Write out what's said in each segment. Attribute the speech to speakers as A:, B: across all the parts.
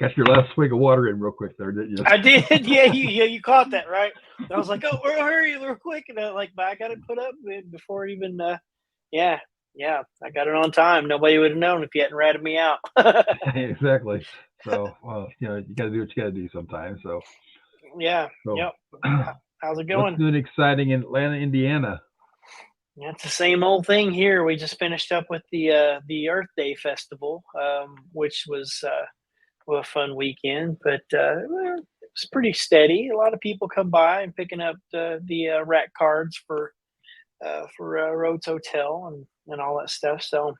A: Got your last swig of water in real quick there, didn't you?
B: I did. Yeah, you caught that, right? I was like, oh, hurry real quick. And but I got it put up before it even, yeah, I got it on time. Nobody would have known if you hadn't ratted me out.
A: Exactly. So, you got to do what you got to do sometimes. So,
B: Yeah,
A: so
B: yep. How's it
A: what's
B: going?
A: new and exciting in Atlanta, Indiana?
B: It's the same old thing here. We just finished up with the Earth Day Festival, which was a fun weekend, but well, it was pretty steady. A lot of people come by and picking up the rack cards for Rhodes Hotel and all that stuff. So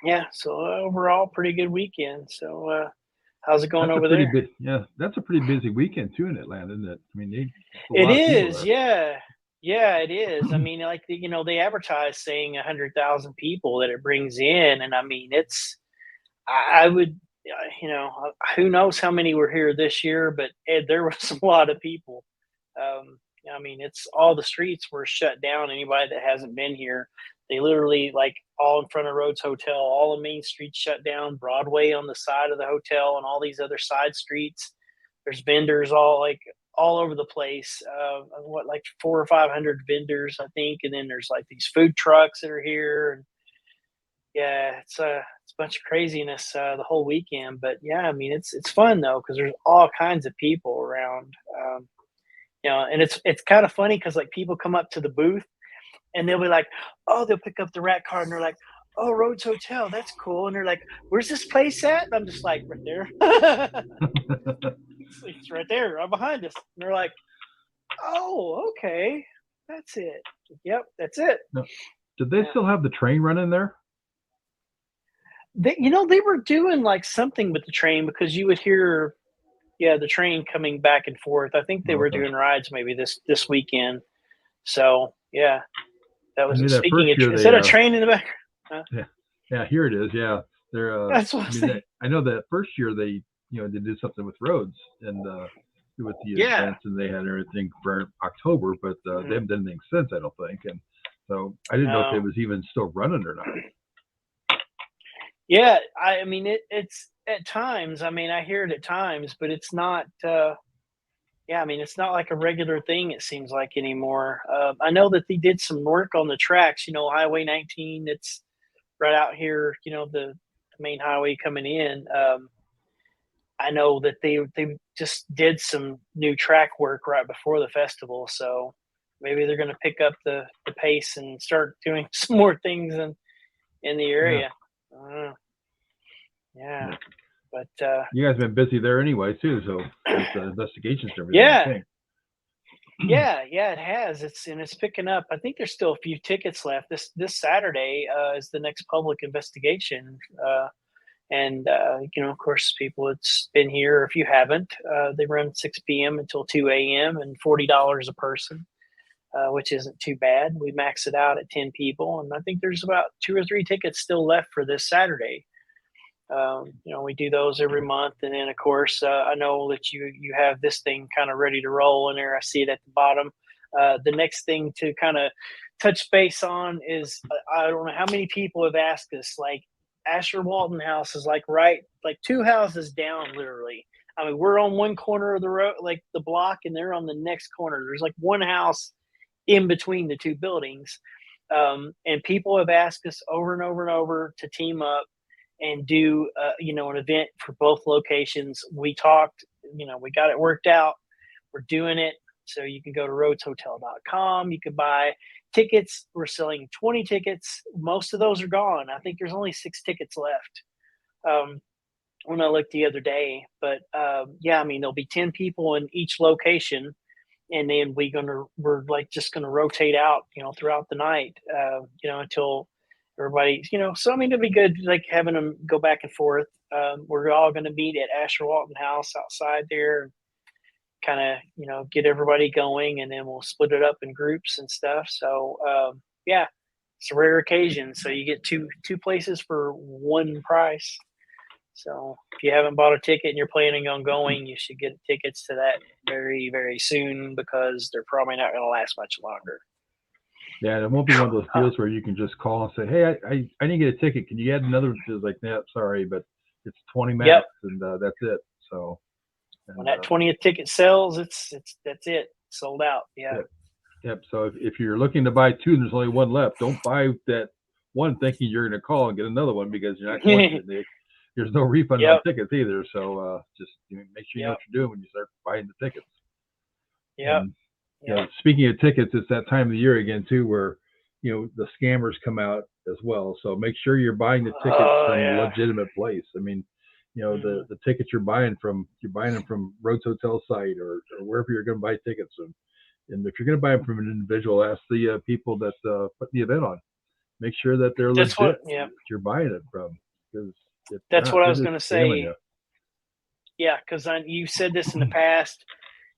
B: yeah, so overall, pretty good weekend. So how's it going
A: That's a
B: over
A: pretty
B: there?
A: big, yeah, that's a pretty busy weekend too in Atlanta, isn't it? I mean, a
B: It
A: lot of people
B: is,
A: there.
B: yeah. Yeah, it is. I mean, like they advertise saying 100,000 people that it brings in, and I mean, I would, who knows how many were here this year, but there was a lot of people. I mean, it's all the streets were shut down. Anybody that hasn't been here, they literally like all in front of Rhodes Hotel, all the main streets shut down, Broadway on the side of the hotel, and all these other side streets. There's vendors all over the place. Like 400 or 500 vendors, I think, and then there's like these food trucks that are here, and yeah, it's a bunch of craziness the whole weekend. But yeah, I mean, it's fun though because there's all kinds of people around. And it's kind of funny because like people come up to the booth and they'll be like, oh, they'll pick up the rat card and they're like, oh, Rhodes Hotel, that's cool. And they're like, where's this place at? And I'm just like, right there. It's right there, right behind us. And they're like, oh, okay, that's it. Yep, that's it.
A: No. Did they still have the train running there?
B: They were doing like something with the train because you would hear, the train coming back and forth. I think they were
A: Okay.
B: doing rides maybe this weekend. So yeah, that was
A: I knew that
B: speaking
A: first
B: of.
A: year
B: Is
A: they,
B: that a train in the back?
A: yeah, here it is. Yeah, they're.
B: That's what I was thinking.
A: I know that first year they, they did something with roads and with the events and they had everything for October, but they haven't done anything since, I don't think. And so I didn't know if it was even still running or not.
B: Yeah, I mean it's at times. I mean, I hear it at times, but it's not. I mean, it's not like a regular thing. It seems like anymore. I know that they did some work on the tracks. Highway 19. It's right out here. The main highway coming in. I know that they just did some new track work right before the festival, so maybe they're going to pick up the pace and start doing some more things in the area. Yeah, but
A: you guys have been busy there anyway too, so with the investigations and everything.
B: Yeah,
A: I think.
B: yeah, it has. It's picking up. I think there's still a few tickets left. This Saturday is the next public investigation. And of course, people it's been here. If you haven't, they run 6 p.m. until 2 a.m. and $40 a person, which isn't too bad. We max it out at 10 people, and I think there's about 2 or 3 tickets still left for this Saturday. We do those every month, and then of course, I know that you have this thing kind of ready to roll in there. I see it at the bottom. The next thing to kind of touch base on is I don't know how many people have asked us, like, Asher Walton House is like 2 houses down, literally. I mean, we're on one corner of the road, like the block, and they're on the next corner. There's like one house in between the 2 buildings. And people have asked us over and over and over to team up and do, an event for both locations. We talked, we got it worked out. We're doing it. So you can go to rhodeshotel.com. You can buy tickets. We're selling 20 tickets. Most of those are gone. I think there's only 6 tickets left when I looked the other day. But I mean, there'll be 10 people in each location, and then we're like just gonna rotate out, throughout the night, until everybody, So I mean, it'll be good, like having them go back and forth. We're all gonna meet at Asher Walton House outside there. Kind of, get everybody going, and then we'll split it up in groups and stuff. So, it's a rare occasion. So you get two places for one price. So if you haven't bought a ticket and you're planning on going, you should get tickets to that very, very soon because they're probably not going to last much longer.
A: Yeah, it won't be one of those deals where you can just call and say, hey, I didn't get a ticket. Can you add another? It's like, yeah, sorry, but it's 20 minutes, and that's it. So
B: when that 20th ticket sells, that's it, sold out. Yeah.
A: Yep. So if you're looking to buy 2 and there's only 1 left, don't buy that one thinking you're going to call and get another one, because you're not going to. There's no refund on tickets either. So just make sure you know what you're doing when you start buying the tickets.
B: Yeah.
A: Speaking of tickets, it's that time of the year again too, where the scammers come out as well. So make sure you're buying the tickets from a legitimate place. I mean, the tickets you're buying them from Rhodes Hotel site or wherever you're going to buy tickets. And if you're going to buy them from an individual, ask the people that put the event on. Make sure that they're legit. That you're buying it from, because
B: that's what I was going to say. Yeah, because you said this in the past.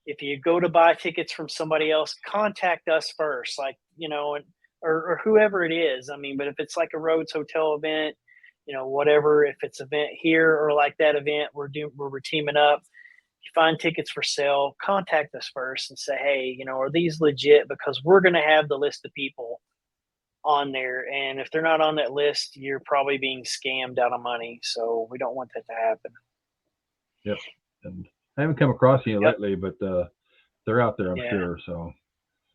B: If you go to buy tickets from somebody else, contact us first, like, or whoever it is. I mean, but if it's like a Rhodes Hotel event, whatever, if it's event here or like that event, we're teaming up. If you find tickets for sale, contact us first and say, hey, are these legit? Because we're going to have the list of people on there. And if they're not on that list, you're probably being scammed out of money. So we don't want that to happen.
A: Yep. And I haven't come across any lately, but they're out there, I'm sure. So.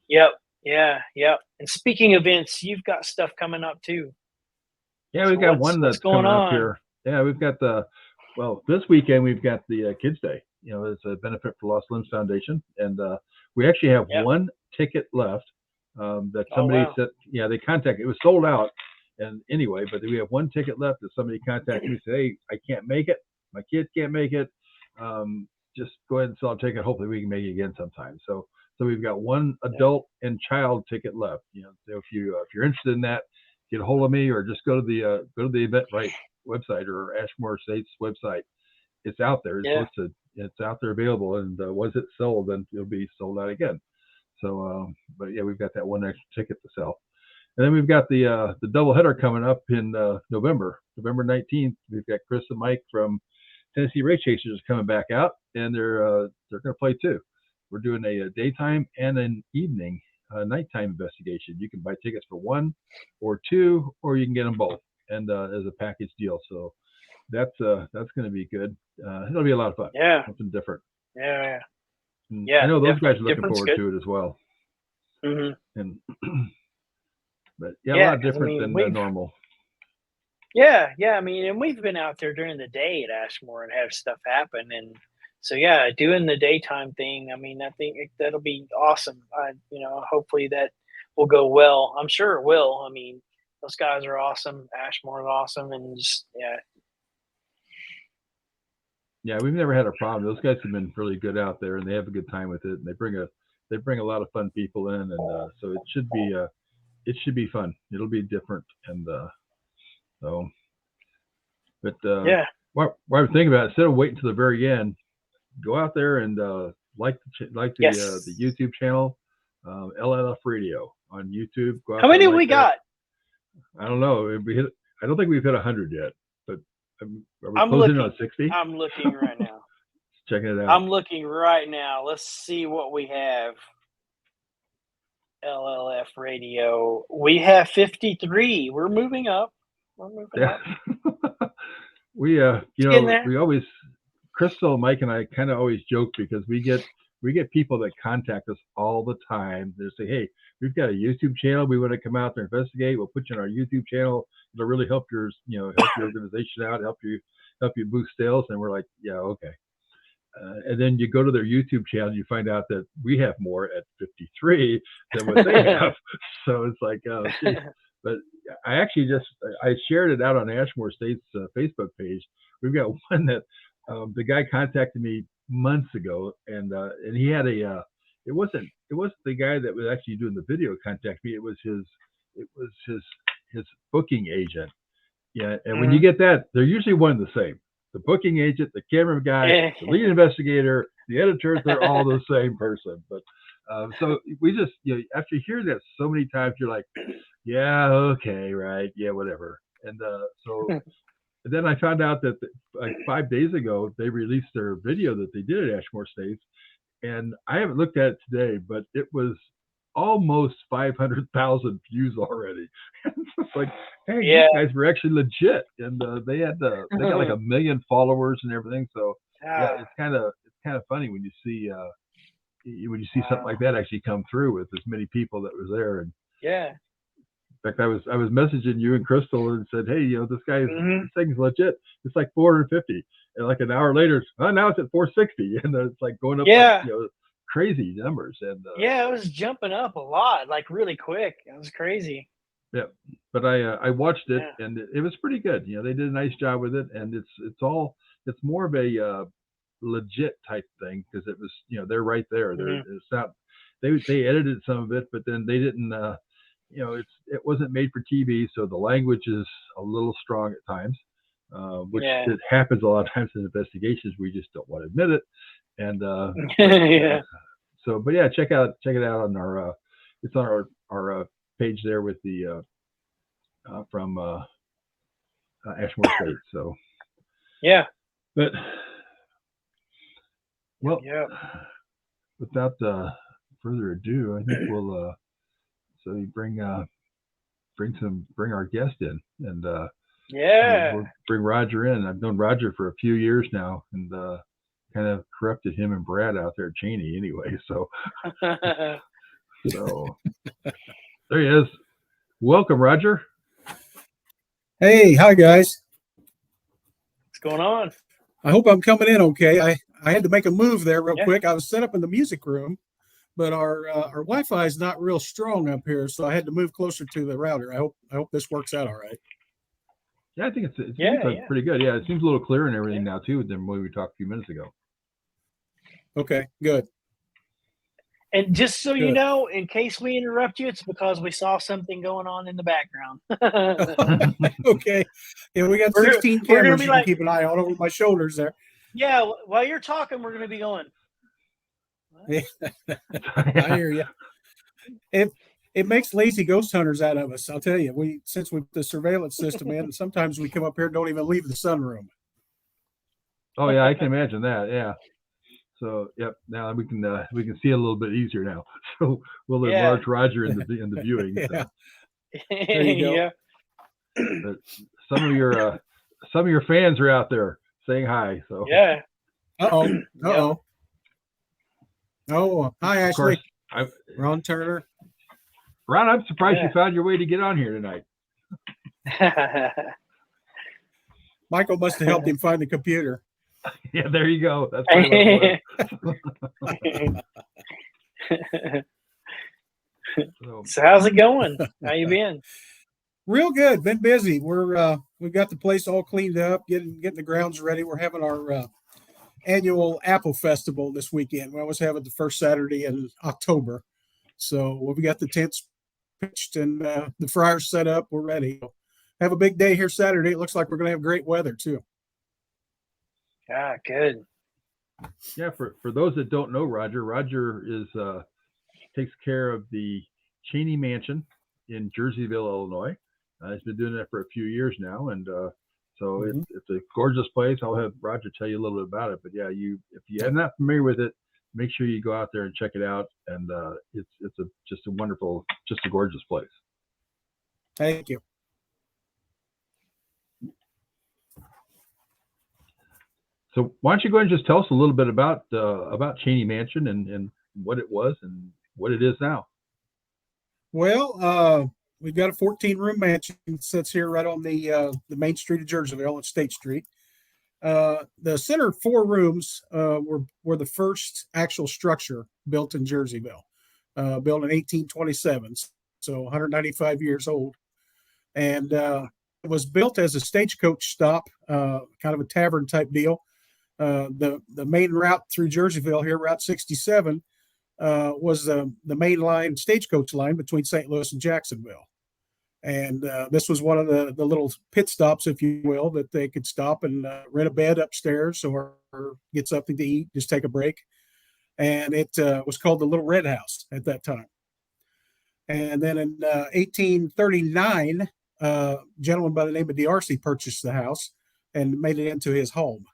B: Yep. Yeah. Yep. And speaking of events, you've got stuff coming up too.
A: Yeah, we've got one that's coming up here. Yeah, we've got this weekend we've got the Kids Day. It's a benefit for Lost Limbs Foundation, and we actually have 1 ticket left that somebody said. Yeah, they contacted. It was sold out, and anyway, but we have 1 ticket left that somebody contacted me and said, hey, I can't make it. My kids can't make it. Just go ahead and sell a ticket. Hopefully we can make it again sometime. So we've got 1 adult and child ticket left. So if you're interested in that, get a hold of me, or just go to the Eventbrite website or Ashmore Estates website. It's out there. It's listed. It's out there available. And once it's sold, then it'll be sold out again. So, but yeah, we've got that 1 extra ticket to sell. And then we've got the doubleheader coming up in November 19th. We've got Chris and Mike from Tennessee Race Chasers coming back out, and they're going to play 2. We're doing a daytime and an evening nighttime investigation. You can buy tickets for 1 or 2, or you can get them both, and as a package deal. So that's going to be good. It'll be a lot of fun.
B: Yeah,
A: something different.
B: Yeah.
A: I know those guys are looking forward to it as well.
B: Mm-hmm.
A: And but a lot different than normal.
B: Yeah. I mean, and we've been out there during the day at Ashmore and have stuff happen, and so doing the daytime thing. I mean, I think that'll be awesome. Hopefully that will go well. I'm sure it will. I mean, those guys are awesome. Ashmore is awesome, and just
A: Yeah, we've never had a problem. Those guys have been really good out there, and they have a good time with it, and they bring a lot of fun people in, and so it should be fun. It'll be different, and so. But what I'm thinking about, instead of waiting to the very end, go out there and like the YouTube channel, LLF Radio on YouTube. Go out
B: How many we got?
A: I don't know. I don't think we've hit 100 yet, but are we
B: I'm
A: closing
B: looking
A: on 60?
B: I'm looking right now.
A: Checking it out.
B: I'm looking right now. Let's see what we have. LLF Radio. We have 53. We're moving up. Up.
A: We always, Crystal, Mike, and I kind of always joke, because we get people that contact us all the time. They say, hey, we've got a YouTube channel. We want to come out there and investigate. We'll put you on our YouTube channel. It'll really help your organization out, help you boost sales. And we're like, yeah, okay. And then you go to their YouTube channel, and you find out that we have more at 53 than what they have. So it's like, geez. But I shared it out on Ashmore State's Facebook page. We've got one that the guy contacted me months ago, and he had it wasn't the guy that was actually doing the video contact me. It was his booking agent. Yeah, and when you get that, they're usually one and the same. The booking agent, the camera guy, the lead investigator, the editors, they're all the same person. But so we just, after you hear that so many times, you're like, yeah, okay, right, yeah, whatever. And so then I found out that like 5 days ago, they released their video that they did at Ashmore State. And I haven't looked at it today, but it was almost 500,000 views already. It's like, hey, you guys were actually legit, and they got like 1 million followers and everything. So Yeah, it's kind of funny when you see something like that actually come through with as many people that was there. And
B: yeah.
A: in fact, I was messaging you and Crystal and said, hey, this this thing's legit. It's like 450, and like an hour later, now it's at 460, and it's like going up like, crazy numbers. And
B: it was jumping up a lot, like really quick. It was crazy.
A: Yeah, but I watched it and it was pretty good. They did a nice job with it, and it's more of a legit type thing because it was they're right there. It's not they edited some of it, but then they didn't. It wasn't made for TV, so the language is a little strong at times, which it happens a lot of times in investigations. We just don't want to admit it, and but yeah, check it out on our it's on our page there with the from Ashmore State. So but well, without further ado, I think we'll so you bring our guest in, and we'll bring Roger in. I've known Roger for a few years now, and kind of corrupted him and Brad out there at Cheney anyway. So so there he is. Welcome, Roger.
C: Hey, hi guys.
B: What's going on?
C: I hope I'm coming in okay. I had to make a move there real quick. I was set up in the music room, but our Wi-Fi is not real strong up here, so I had to move closer to the router. I hope this works out all right.
A: Yeah, I think it seems like pretty good. Yeah, it seems a little clearer and everything now too than when we talked a few minutes ago.
C: Okay, good.
B: And just so you know, in case we interrupt you, it's because we saw something going on in the background.
C: Okay. Yeah, we got 16 cameras you can keep an eye on over my shoulders there.
B: Yeah, while you're talking, we're going to be going.
C: I hear you. It makes lazy ghost hunters out of us. I'll tell you. Since we the surveillance system in, sometimes we come up here and don't even leave the sunroom.
A: Oh yeah, I can imagine that. Yeah. So now we can see a little bit easier now. So we'll enlarge Roger in the viewing.
C: Yeah.
A: So.
C: There you go.
A: But some of your fans are out there saying hi. So
C: Oh, hi Ashley. Ron Turner.
A: Ron, I'm surprised you found your way to get on here tonight.
C: Michael must have helped him find the computer.
A: Yeah, there you go. That's what it
B: was. So how's it going? How you been?
C: Real good. Been busy. We've got the place all cleaned up, getting the grounds ready. We're having our annual Apple Festival this weekend. We always have it the first Saturday in October. So we got the tents pitched and the fryers set up. We're ready. Have a big day here Saturday. It looks like we're going to have great weather too.
B: Yeah, good.
A: Yeah, for those that don't know Roger is takes care of the Cheney Mansion in Jerseyville, Illinois. He's been doing that for a few years now, and so it's a gorgeous place. I'll have Roger tell you a little bit about it. But yeah, if you're not familiar with it, make sure you go out there and check it out. And it's just a wonderful, just a gorgeous place.
C: Thank you.
A: So why don't you go ahead and just tell us a little bit about Cheney Mansion and what it was and what it is now?
C: Well, we've got a 14-room mansion that sits here right on the main street of Jerseyville on State Street. The center 4 rooms were the first actual structure built in Jerseyville, built in 1827, so 195 years old. And it was built as a stagecoach stop, kind of a tavern type deal. The main route through Jerseyville here, Route 67, was the main line, stagecoach line between St. Louis and Jacksonville. And this was one of the little pit stops, if you will, that they could stop and rent a bed upstairs or get something to eat, just take a break. And it was called the Little Red House at that time. And then in 1839, a gentleman by the name of D'Arcy purchased the house and made it into his home.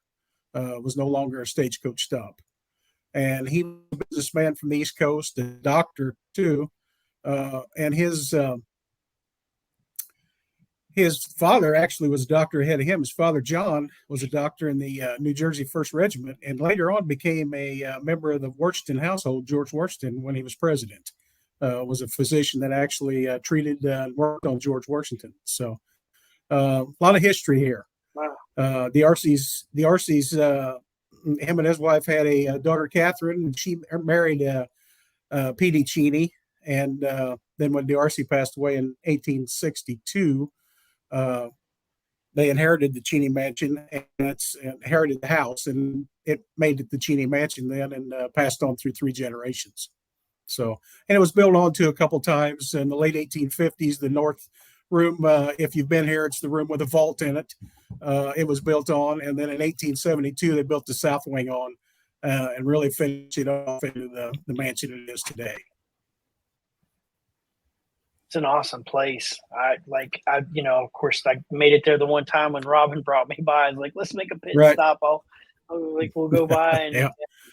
C: Was no longer a stagecoach stop. And he was a businessman from the East Coast, a doctor too. And his father actually was a doctor ahead of him. His father, John, was a doctor in the New Jersey 1st Regiment, and later on became a member of the Washington household. George Washington, when he was president, was a physician that actually treated and worked on George Washington. So a lot of history here.
B: Wow.
C: The Arceys, him and his wife had a daughter, Catherine, and she married P.D. Cheney. And then when D'Arcy passed away in 1862, they inherited the Cheney Mansion, and it's inherited the house, and it made it the Cheney Mansion then, and passed on through 3 generations. So, and it was built onto a couple times in the late 1850s. The north room, if you've been here, it's the room with a vault in it. It was built on, and then in 1872 they built the south wing on, and really finished it off into the mansion it is today.
B: It's an awesome place. Of course, I made it there the one time when Robin brought me by. I was like, let's make a pit stop. We'll go by, and,
C: yeah.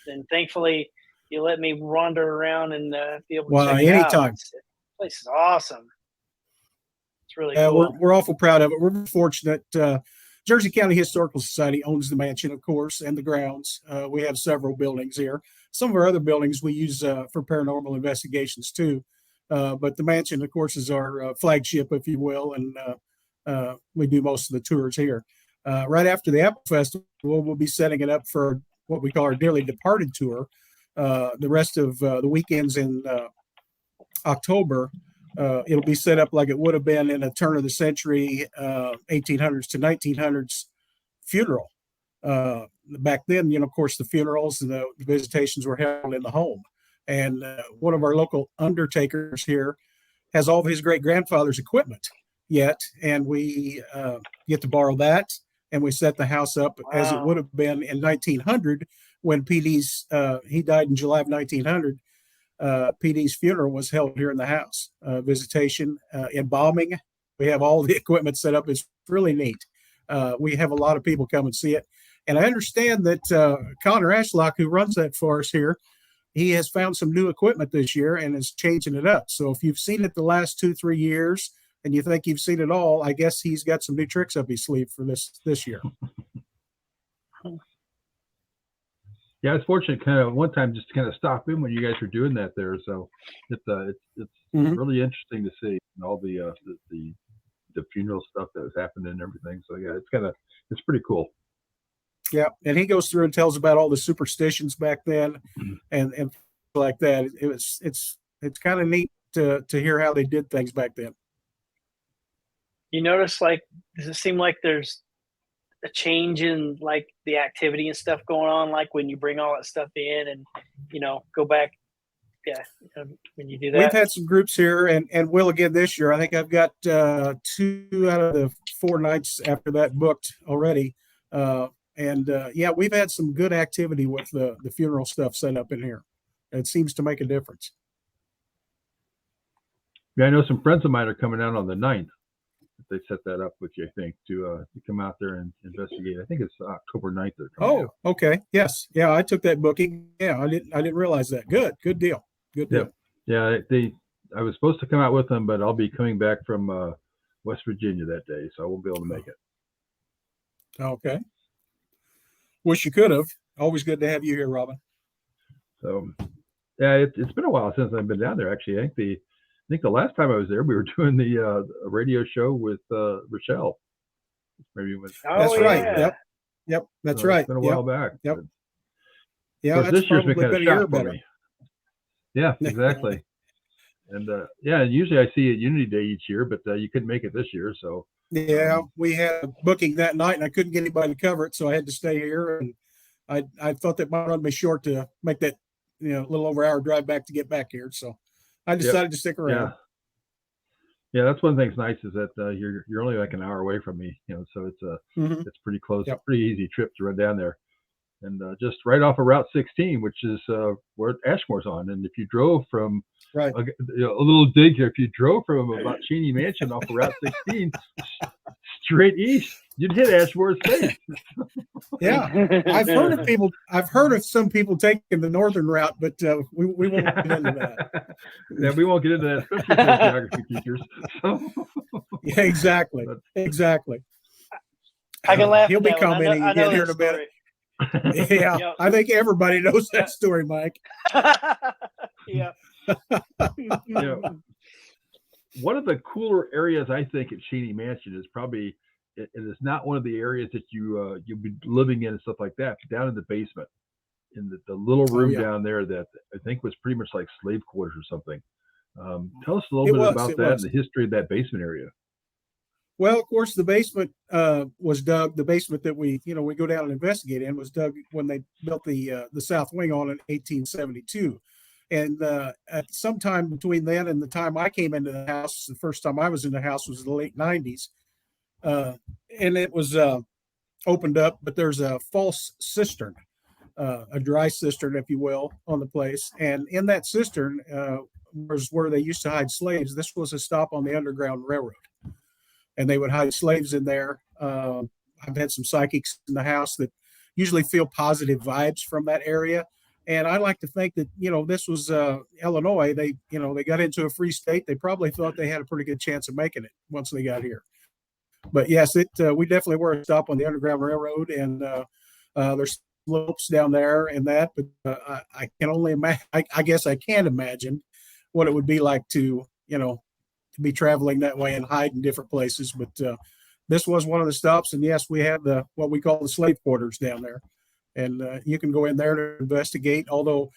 B: and thankfully you let me wander around and be able to check it
C: anytime.
B: out. The place is awesome. It's really cool.
C: We're awful proud of it. We're fortunate. Jersey County Historical Society owns the mansion, of course, and the grounds. We have several buildings here. Some of our other buildings we use for paranormal investigations too. But the mansion, of course, is our flagship, if you will, and we do most of the tours here. Right after the Apple Festival, we'll be setting it up for what we call our Dearly Departed tour. The rest of the weekends in October, it'll be set up like it would have been in a turn of the century, 1800s to 1900s funeral. Back then, of course, the funerals and the visitations were held in the home. And one of our local undertakers here has all of his great-grandfather's equipment yet, and we get to borrow that, and we set the house up as it would have been in 1900 when PD's, he died in July of 1900. PD's funeral was held here in the house. Visitation, embalming. We have all the equipment set up. It's really neat. We have a lot of people come and see it. And I understand that Connor Ashlock, who runs that for us here, he has found some new equipment this year and is changing it up. So if you've seen it the last 2-3 years and you think you've seen it all, I guess he's got some new tricks up his sleeve for this year.
A: Yeah, it's fortunate kind of one time just to kind of stop in when you guys were doing that there. So it's really interesting to see all the funeral stuff that was happening and everything. So yeah, it's pretty cool.
C: Yeah, and he goes through and tells about all the superstitions back then, and like that. It's kind of neat to hear how they did things back then.
B: You notice, does it seem like there's a change in the activity and stuff going on, when you bring all that stuff in and go back? Yeah, when you do that.
C: We've had some groups here, and will again this year. I think I've got 2 out of the 4 nights after that booked already. Yeah, we've had some good activity with the funeral stuff set up in here. It seems to make a difference.
A: Yeah, I know some friends of mine are coming out on the 9th. They set that up with you, I think, to come out there and investigate. I think it's October 9th they're coming out.
C: Okay. Yes. Yeah, I took that booking. Yeah, I didn't realize that. Good deal. Good deal.
A: Yeah, I was supposed to come out with them, but I'll be coming back from West Virginia that day, so I won't be able to make it.
C: Okay. Wish you could have. Always good to have you here, Robin.
A: So, yeah, it's been a while since I've been down there. Actually, I think the last time I was there, we were doing the radio show with Rochelle. Maybe it was.
C: That's right. Yep. That's right.
A: It's been a while back.
C: Yep.
A: But,
C: yeah,
A: this year's been kind of shock for me. Yeah, exactly. And usually I see it Unity Day each year, but you couldn't make it this year, so.
C: Yeah, we had a booking that night, and I couldn't get anybody to cover it, so I had to stay here. And I thought that might run me short to make that a little over hour drive back to get back here. So I decided to stick around.
A: Yeah, that's one thing that's nice is that you're only like an hour away from me, so it's it's pretty close, pretty easy trip to run down there, and just right off of Route 16, which is where Ashmore's on. And if you drove from a little dig here, if you drove from about Cheney Mansion off of Route 16 straight east, You'd hit Ashmore's face.
C: Yeah, I've heard of some people taking the northern route, but we won't get into that.
A: Yeah, we won't get into that, especially for geography teachers. So.
C: Yeah, exactly. Exactly.
B: I can laugh.
C: He'll be commenting again here in a minute. Yeah, yep. I think everybody knows that story, Mike.
B: Yeah.
A: One of the cooler areas I think at Cheney Mansion is probably, and it's not one of the areas that you'll be living in and stuff like that, but down in the basement, in the little room down there that I think was pretty much like slave quarters or something. Tell us a little bit about that and the history of that basement area.
C: Well, of course, the basement was dug. The basement that we go down and investigate in was dug when they built the south wing on in 1872. And at some time between then and the time I came into the house, the first time I was in the house was in the late 90s. And it was opened up, but there's a false cistern, a dry cistern, if you will, on the place. And in that cistern was where they used to hide slaves. This was a stop on the Underground Railroad. And they would hide slaves in there. I've had some psychics in the house that usually feel positive vibes from that area. And I like to think that, this was Illinois. They got into a free state. They probably thought they had a pretty good chance of making it once they got here. But yes, we definitely were a stop on the Underground Railroad, and there's slopes down there and that. But I can only imagine. I guess I can't imagine what it would be like to be traveling that way and hide in different places. But this was one of the stops, and yes, we have what we call the slave quarters down there. And you can go in there to investigate, although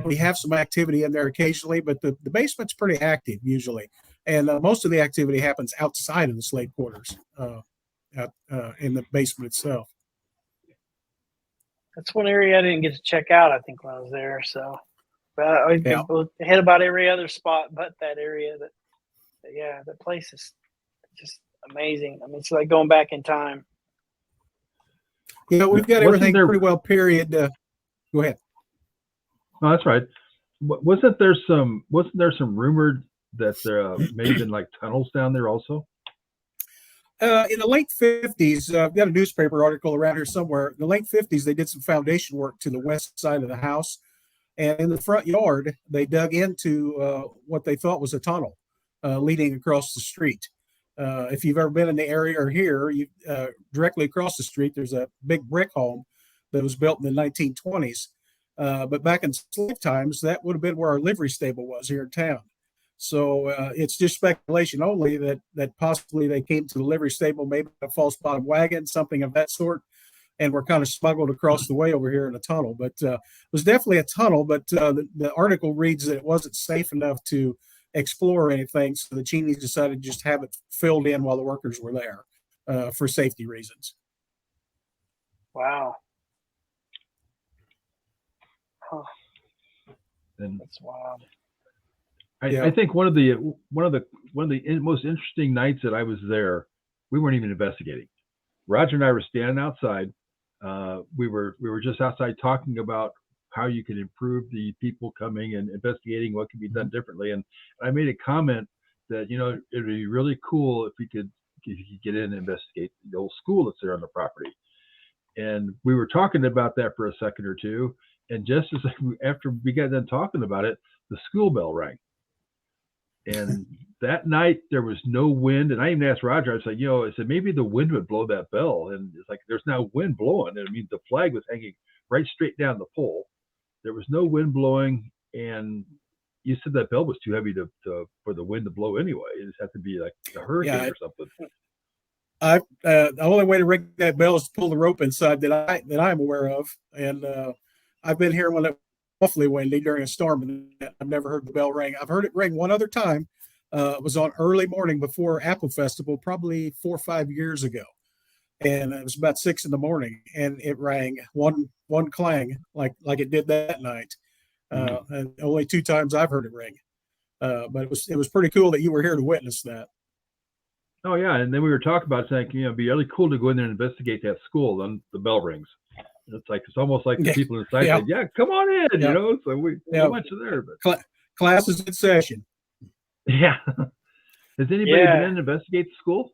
C: we have some activity in there occasionally, but the basement's pretty active usually. And most of the activity happens outside of the slave quarters in the basement itself.
B: That's one area I didn't get to check out, I think, when I was there. So I hit about every other spot but that area. That place is just amazing. I mean, it's like going back in time.
C: We've got everything pretty well period. Go ahead.
A: No, that's right. Wasn't there some rumored that there may have been like tunnels down there also?
C: In the late 50s, I've got a newspaper article around here somewhere. In the late 50s, they did some foundation work to the west side of the house. And in the front yard, they dug into what they thought was a tunnel leading across the street. If you've ever been in the area or here, directly across the street, there's a big brick home that was built in the 1920s. But back in slave times, that would have been where our livery stable was here in town. So it's just speculation only that possibly they came to the livery stable, maybe a false bottom wagon, something of that sort, and were kind of smuggled across the way over here in a tunnel. But it was definitely a tunnel, but the article reads that it wasn't safe enough to explore anything, so the Cheneys decided to just have it filled in while the workers were there for safety reasons.
B: Wow. Huh.
A: And
B: that's wild.
A: I think one of the most interesting nights that I was there, we weren't even investigating. Roger and I were standing outside. We were just outside talking about how you can improve the people coming and investigating what can be done differently. And I made a comment that, it'd be really cool if you could get in and investigate the old school that's there on the property. And we were talking about that for a second or two. And just after we got done talking about it, the school bell rang. And that night there was no wind. And I even asked Roger, I said, I said, maybe the wind would blow that bell. And it's like, there's no wind blowing. I mean, the flag was hanging right straight down the pole. There was no wind blowing, and you said that bell was too heavy for the wind to blow anyway. It just had to be like a hurricane or something.
C: The only way to ring that bell is to pull the rope inside that I'm aware of, and I've been here when it was awfully windy during a storm, and I've never heard the bell ring. I've heard it ring one other time. It was on early morning before Apple Festival, probably 4 or 5 years ago. And it was about 6 a.m, and it rang one clang like it did that night. And only 2 times I've heard it ring. But it was pretty cool that you were here to witness that.
A: Oh yeah, and then we were talking about saying, it'd be really cool to go in there and investigate that school. Then the bell rings. It's almost like the people inside said, "Yeah, come on in," So we went to there. But
C: class is in session.
A: Yeah. Has anybody been in to investigate the school?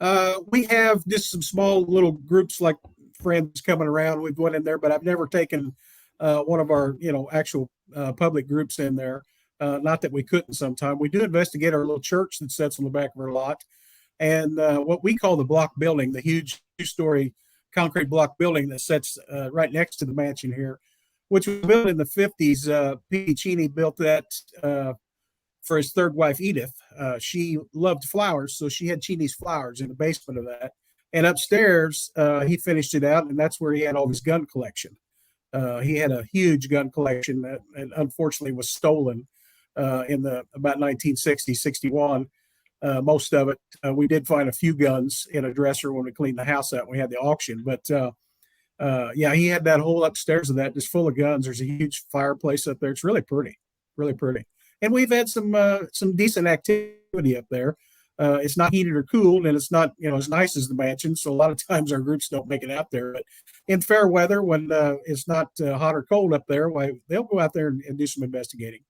C: We have just some small little groups like friends coming around. We've went in there, but I've never taken one of our, actual public groups in there. Not that we couldn't sometime. We do investigate our little church that sits on the back of our lot. And what we call the block building, the huge two-story concrete block building that sits right next to the mansion here, which was built in the 50s. P. Cheney built that for his third wife, Edith. She loved flowers, so she had Cheney's flowers in the basement of that. And upstairs, he finished it out, and that's where he had all his gun collection. He had a huge gun collection that unfortunately was stolen in about 1960, 61. Most of it. We did find a few guns in a dresser when we cleaned the house out. We had the auction, but yeah, he had that whole upstairs of that just full of guns. There's a huge fireplace up there. It's really pretty, really pretty. And we've had some decent activity up there. It's not heated or cooled, and it's not as nice as the mansion. So a lot of times our groups don't make it out there. But in fair weather, when it's not hot or cold up there, they'll go out there and do some investigating.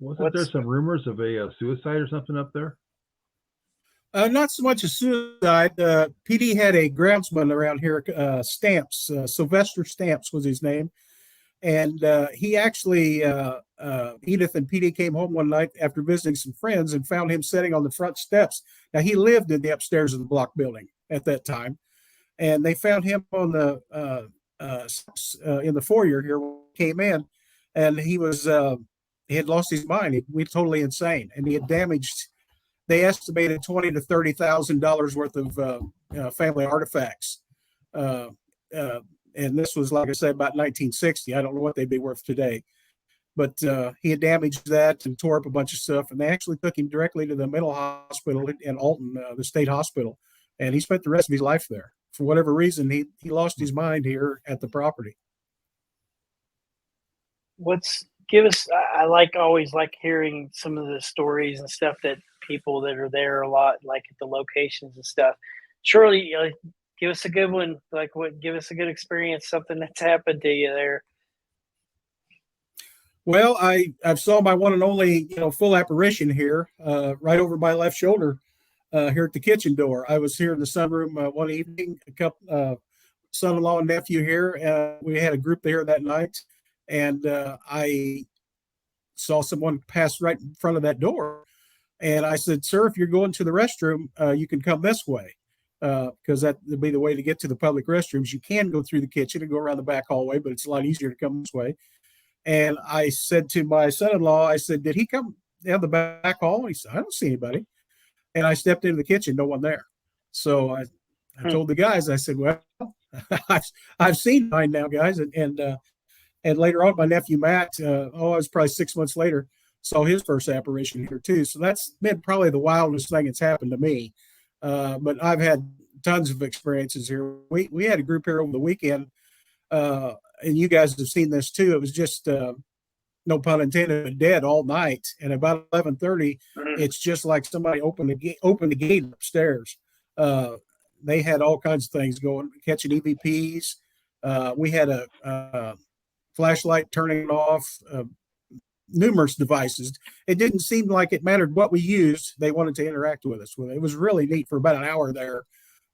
A: Wasn't there some rumors of a suicide or something up there?
C: Not so much a suicide. PD had a groundsman around here, Stamps. Sylvester Stamps was his name. And he actually, Edith and PD came home one night after visiting some friends and found him sitting on the front steps. Now, he lived in the upstairs of the block building at that time. And they found him on the in the foyer here when he came in. And he was... he had lost his mind. He was totally insane, and he had damaged. They estimated $20,000 to $30,000 worth of family artifacts, and this was, like I said, about 1960. I don't know what they'd be worth today, but he had damaged that and tore up a bunch of stuff. And they actually took him directly to the mental hospital in Alton, the state hospital, and he spent the rest of his life there. For whatever reason, he lost his mind here at the property.
B: Give us, I always like hearing some of the stories and stuff that people that are there a lot, like at the locations and stuff. Surely, give us a good one. Give us a good experience, something that's happened to you there.
C: Well, I saw my one and only, full apparition here, right over my left shoulder, here at the kitchen door. I was here in the sunroom one evening, a couple, son-in-law and nephew here. We had a group there that night. And I saw someone pass right in front of that door. And I said, sir, if you're going to the restroom, you can come this way, because that would be the way to get to the public restrooms. You can go through the kitchen and go around the back hallway, but it's a lot easier to come this way. And I said to my son-in-law, I said, did he come down the back hall? He said, I don't see anybody. And I stepped into the kitchen, no one there. So I told the guys, I said, well, I've seen mine now, guys. And later on, my nephew Matt, it was probably 6 months later, saw his first apparition here too. So that's been probably the wildest thing that's happened to me. But I've had tons of experiences here. We had a group here over the weekend, and you guys have seen this too. It was just, no pun intended, dead all night. And about 11:30, it's just like somebody opened the gate upstairs. They had all kinds of things going, catching EVPs. We had a flashlight turning off, numerous devices. It didn't seem like it mattered what we used. They wanted to interact with us. It was really neat for about an hour there.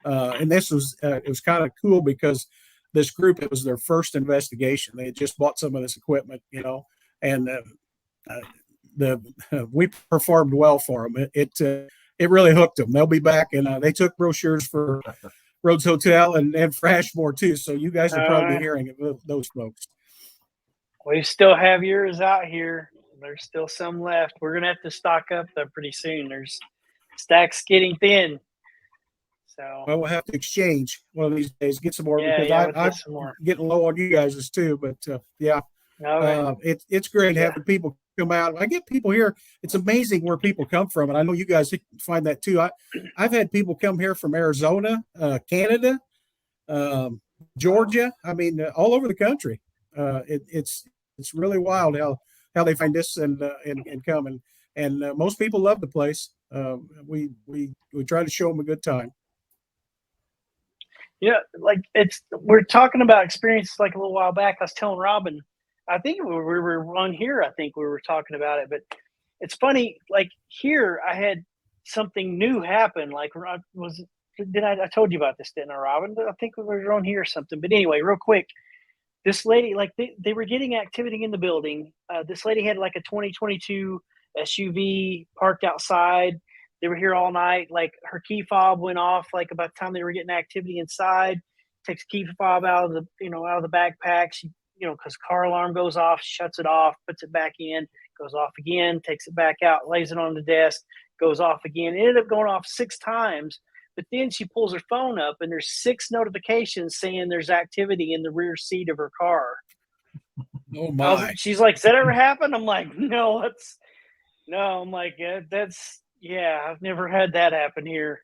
C: And this was, it was kind of cool because this group, it was their first investigation. They had just bought some of this equipment, and we performed well for them. It really hooked them. They'll be back, and they took brochures for Rhodes Hotel and for Ashmore too. So you guys will probably be hearing of those folks.
B: We still have yours out here. There's still some left. We're going to have to stock up though pretty soon. There's stacks getting thin. So
C: well, we'll have to exchange one of these days, get some more, because I'm getting low on you guys too. But yeah, it's great having people come out. I get people here. It's amazing where people come from. And I know you guys find that too. I've had people come here from Arizona, Canada, Georgia. I mean, all over the country. It's really wild how they find this and come, and most people love the place. We try to show them a good time.
B: Yeah, we're talking about experiences like a little while back. I was telling Robin, I think we were on here. I think we were talking about it, but it's funny. Like here, I had something new happened. Like, I told you about this, didn't I, Robin? I think we were on here or something. But anyway, real quick, this lady, like they were getting activity in the building. This lady had like a 2022 SUV parked outside. They were here all night. Like, her key fob went off like about the time they were getting activity inside. Takes key fob out of the backpack. She, because car alarm goes off, shuts it off, puts it back in, goes off again, takes it back out, lays it on the desk, goes off again. It ended up going off 6 times. But then she pulls her phone up and there's 6 notifications saying there's activity in the rear seat of her car.
C: Oh my!
B: She's like, "Has that ever happened?" I'm like, "No, I'm like, I've never had that happen here."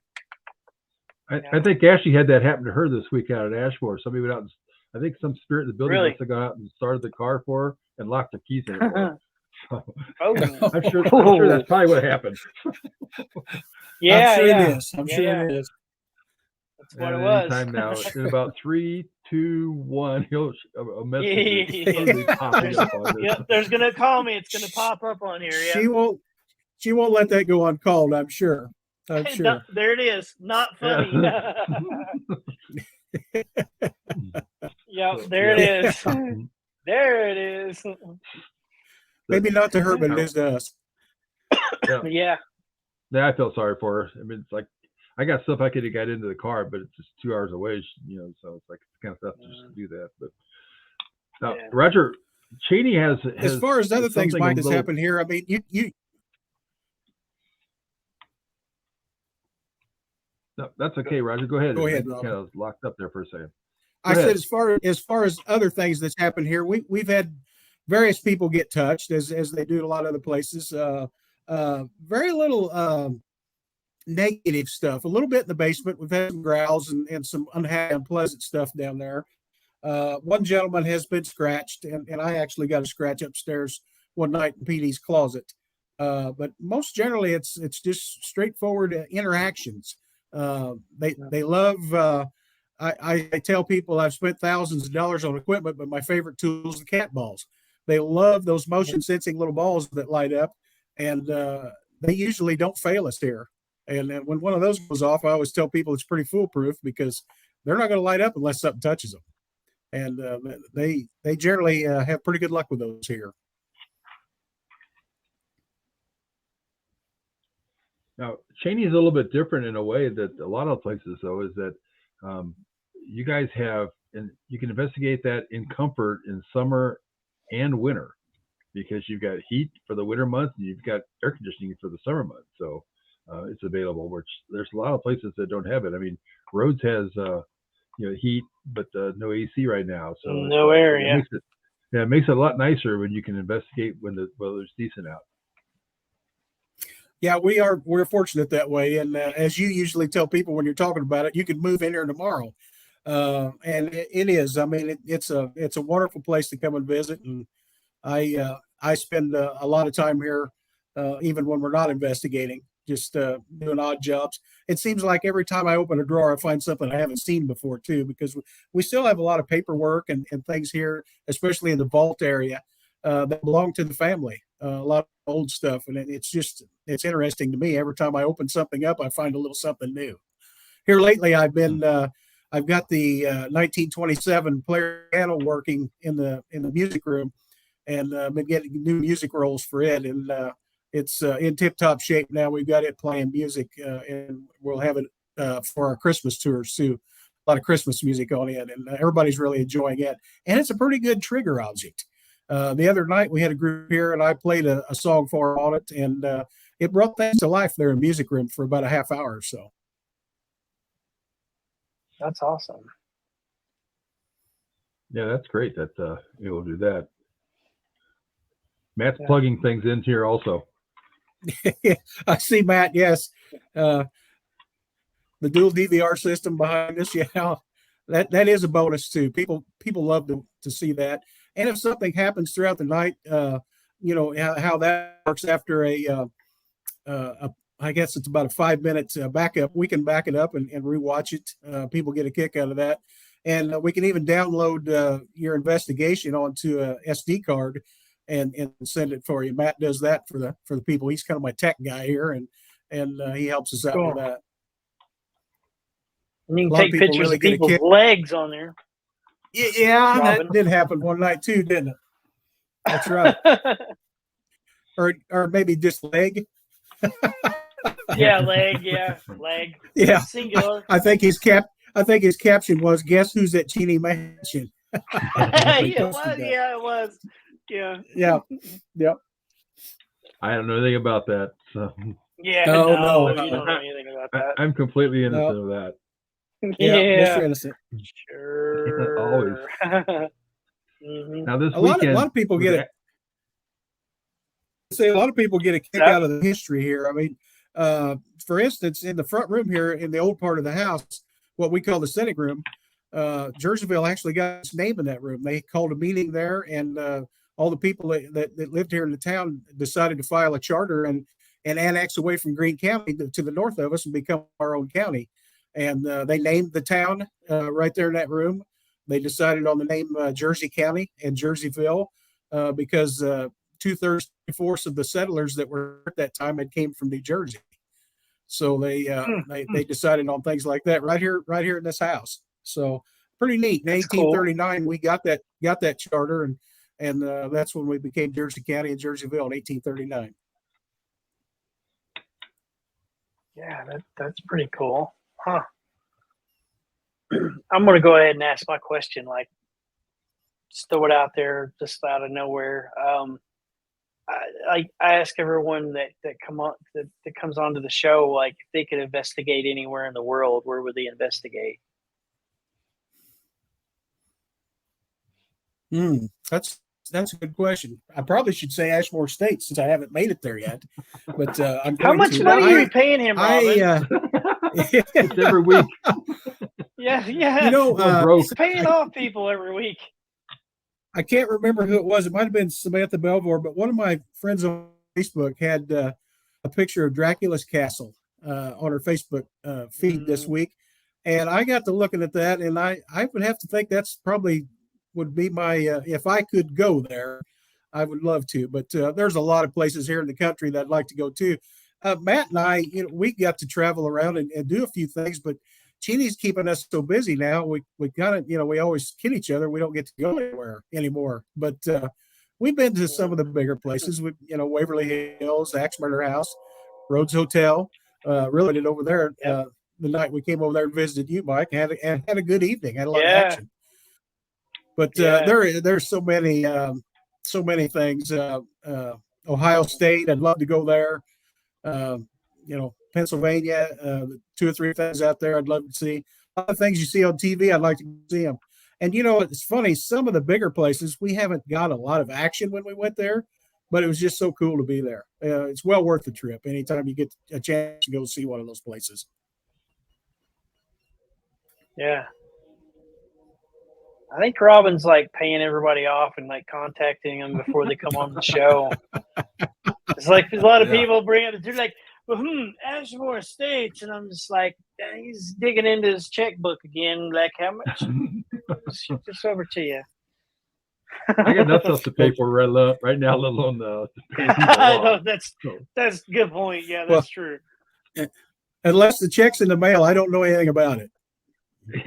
A: I think Ashley had that happen to her this week out at Ashmore. Somebody went out and I think some spirit in the building must have gone out and started the car for her and locked the keys in it for her. So, I'm sure that's probably what happened.
B: Yeah,
C: I'm sure it is.
B: That's what it was.
A: Time now, in about 3, 2, 1, a message totally popping up on this.
B: Yep, there's gonna call me. It's gonna pop up on here. Yeah.
C: She won't let that go uncalled. I'm sure.
B: No, there it is. Not funny. Yep, there it is. There it is.
C: Maybe not to her, but it is to us.
B: Yeah.
A: Yeah, I felt sorry for her. I mean, it's like I got stuff I could have got into the car, but it's just 2 hours away. So it's like it's kind of tough just to do that. But Roger, Cheney has
C: as far as other things, Mike, that's happened here. I mean, you.
A: No, that's okay, Roger. Go ahead.
C: Go ahead.
A: Kind of locked up there for a second.
C: I said, as far as other things that's happened here, we've had various people get touched as they do in a lot of other places. Very little negative stuff. A little bit in the basement. We've had some growls and some unpleasant stuff down there. One gentleman has been scratched, and I actually got a scratch upstairs one night in PD's closet. But most generally, it's just straightforward interactions. They love. I tell people I've spent thousands of dollars on equipment, but my favorite tool is the cat balls. They love those motion sensing little balls that light up, and they usually don't fail us here. And when one of those goes off, I always tell people it's pretty foolproof because they're not going to light up unless something touches them. And they generally have pretty good luck with those here.
A: Now, Cheney is a little bit different in a way that a lot of places, though, is that you guys have, and you can investigate that in comfort in summer and winter because you've got heat for the winter months and you've got air conditioning for the summer months. So it's available, which there's a lot of places that don't have it. I mean, Rhodes has, heat, but no AC right now. So
B: no air,
A: it makes it a lot nicer when you can investigate when the weather's decent out.
C: Yeah, we're fortunate that way. And as you usually tell people when you're talking about it, you can move in here tomorrow. And it is. I mean, it's a wonderful place to come and visit. And I spend a lot of time here, even when we're not investigating, just doing odd jobs. It seems like every time I open a drawer, I find something I haven't seen before too, because we still have a lot of paperwork and things here, especially in the vault area, that belong to the family. A lot of old stuff, and it's interesting to me. Every time I open something up, I find a little something new. Here lately, I've got the 1927 player piano working in the music room, and been getting new music rolls for it, and it's in tip-top shape now. We've got it playing music, and we'll have it for our Christmas tours too. A lot of Christmas music on it, and everybody's really enjoying it. And it's a pretty good trigger object. The other night we had a group here and I played a song for them on it, and it brought things to life there in the music room for about a half hour or so.
B: That's awesome.
A: Yeah, that's great that you'll do that. Matt's plugging things in here also.
C: I see Matt. Yes. The dual DVR system behind us. Yeah, that is a bonus too. People love to see that. And if something happens throughout the night, how that works after I guess it's about a 5-minute backup. We can back it up and rewatch it. People get a kick out of that. And we can even download your investigation onto a SD card and send it for you. Matt does that for the people. He's kind of my tech guy here, and and he helps us out
B: Cool.
C: with that.
B: And you
C: A
B: can
C: lot of
B: take
C: people
B: pictures
C: really
B: of
C: get a
B: people's
C: kick.
B: legs on there.
C: Yeah,
B: Robin.
C: that did happen one night too, didn't it? That's right. or maybe just leg.
B: Yeah, leg. Yeah, leg.
C: Yeah,
B: Singular.
C: I think his caption was, "Guess who's at Cheney Mansion?"
B: It was. Yeah, it was. Yeah.
C: Yeah. Yep.
A: I don't know anything about that. So
B: Yeah.
C: Oh,
B: No,
C: no.
B: you don't know anything about that.
A: I'm completely innocent of that.
C: Yeah,
B: Yeah.
C: Mr. Innocent.
B: Sure.
A: Always.
B: Mhm.
A: Now this
C: A
A: weekend,
C: lot of people
A: was
C: get it. Say a lot of people get a kick
B: Yep.
C: out of the history here. I mean, for instance, in the front room here in the old part of the house, what we call the Senate room, Jerseyville actually got its name in that room. They called a meeting there, and all the people that lived here in the town decided to file a charter and annex away from Greene County to the north of us and become our own county. And they named the town right there in that room. They decided on the name Jersey County and Jerseyville because 2/3, 3/4 of the settlers that were at that time had came from New Jersey. So they decided on things like that right here in this house. So pretty neat. In
B: That's
C: 1839, we got that charter, and that's when we became Jersey County and Jerseyville in 1839.
B: Yeah, that's pretty cool. Huh. I'm going to go ahead and ask my question. Like, just throw it out there, just out of nowhere. I ask everyone that comes onto the show, like, if they could investigate anywhere in the world, where would they investigate?
C: That's a good question. I probably should say Ashmore State since I haven't made it there yet. But I'm going
B: How much
C: to.
B: money are you paying him, Robin?
A: it's every week.
B: Yeah.
C: You know,
B: He's paying off people every week.
C: I can't remember who it was. It might have been Samantha Belvoir, but one of my friends on Facebook had a picture of Dracula's castle on her Facebook feed this week. And I got to looking at that, and I would have to think that's probably would be my, if I could go there, I would love to. But there's a lot of places here in the country that I'd like to go to. Matt and I, we got to travel around and do a few things, but Cheney's keeping us so busy now. We kind of, we always kid each other. We don't get to go anywhere anymore. But we've been to some of the bigger places. We, Waverly Hills, Axmurder House, Rhodes Hotel. Really did over there the night we came over there and visited you, Mike. Had a good evening. Had a lot of action. But there's so many things. Ohio State, I'd love to go there. Pennsylvania, 2 or 3 things out there I'd love to see. A lot of things you see on TV, I'd like to see them. And it's funny, some of the bigger places, we haven't got a lot of action when we went there, but it was just so cool to be there. It's well worth the trip anytime you get a chance to go see one of those places.
B: Yeah. I think Robin's like paying everybody off and like contacting them before they come on the show. It's like a lot of people bring up, they're like, well, Ashmore Estates, and I'm just like, he's digging into his checkbook again. Like, how much? Ship this over to you.
A: I got enough stuff to pay for right now, let alone the.
B: No, that's a good point. Yeah, that's true.
C: Unless the check's in the mail, I don't know anything about it.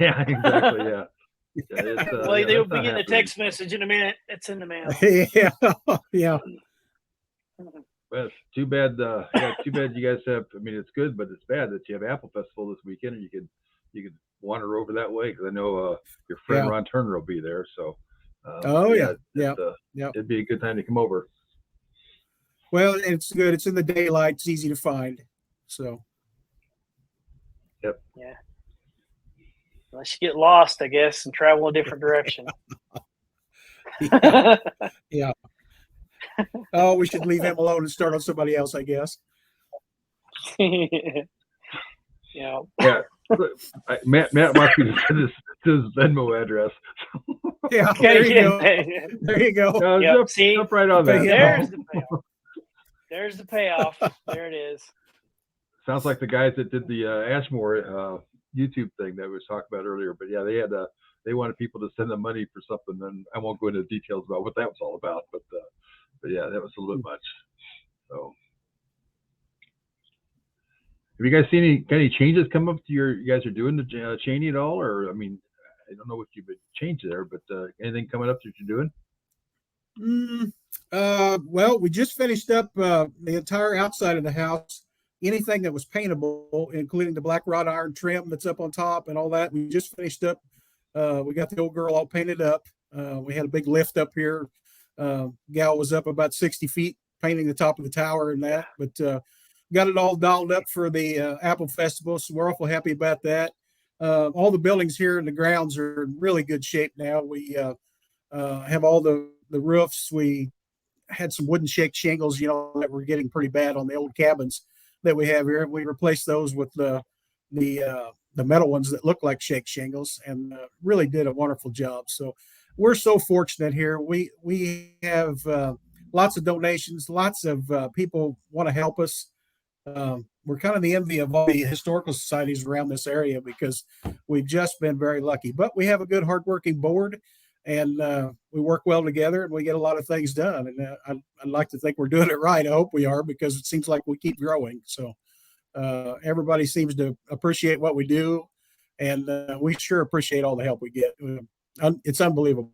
A: Yeah, exactly. Yeah.
B: They'll be getting a text message in a minute. It's in the mail.
C: Yeah.
A: Well, too bad. Too bad you guys have. I mean, it's good, but it's bad that you have Apple Festival this weekend, and you could wander over that way because I know your friend Ron Turner will be there. So. It'd be a good time to come over.
C: Well, it's good. It's in the daylight. It's easy to find. So.
A: Yep.
B: Yeah. Unless you get lost, I guess, and travel a different direction.
C: Yeah. Oh, we should leave him alone and start on somebody else, I guess.
B: Yeah.
A: Matt wants me to send his Venmo address.
C: Yeah. There you go. There you go.
A: Jump right on that.
B: There's the payoff. There's the payoff. There it is.
A: Sounds like the guys that did the Ashmore YouTube thing that we was talking about earlier. But yeah, they wanted people to send them money for something, and I won't go into details about what that was all about. But yeah, that was a little much. So Have you guys seen any changes come up to you guys are doing the Cheney at all? Or, I mean, I don't know what you've changed there, but anything coming up that you're doing?
C: Well, we just finished up the entire outside of the house. Anything that was paintable, including the black wrought iron trim that's up on top and all that, we just finished up. We got the old girl all painted up. We had a big lift up here. Gal was up about 60 feet painting the top of the tower and that, but got it all dolled up for the Apple Festival, so we're awful happy about that. All the buildings here in the grounds are in really good shape now. We have all the roofs. We had some wooden shake shingles, that were getting pretty bad on the old cabins that we have here. We replaced those with the metal ones that look like shake shingles, and really did a wonderful job. So we're so fortunate here. We have lots of donations, lots of people want to help us. We're kind of the envy of all the historical societies around this area because we've just been very lucky. But we have a good, hardworking board, and we work well together, and we get a lot of things done. And I'd like to think we're doing it right. I hope we are, because it seems like we keep growing. So everybody seems to appreciate what we do, and we sure appreciate all the help we get. It's unbelievable.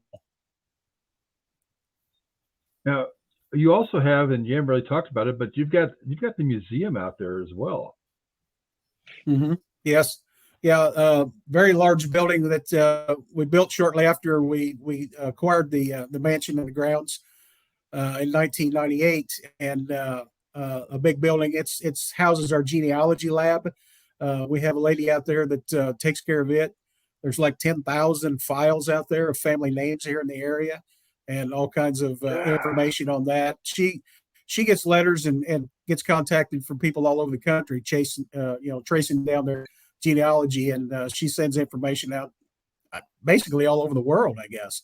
A: Now, you also have, and you haven't really talked about it, but you've got the museum out there as well.
C: Mm-hmm. Yes. Yeah, very large building that we built shortly after we acquired the mansion and the grounds in 1998, and a big building. It's houses our genealogy lab. We have a lady out there that takes care of it. There's like 10,000 files out there of family names here in the area, and all kinds of information on that. She gets letters and gets contacted from people all over the country, tracing down their genealogy, and she sends information out basically all over the world, I guess.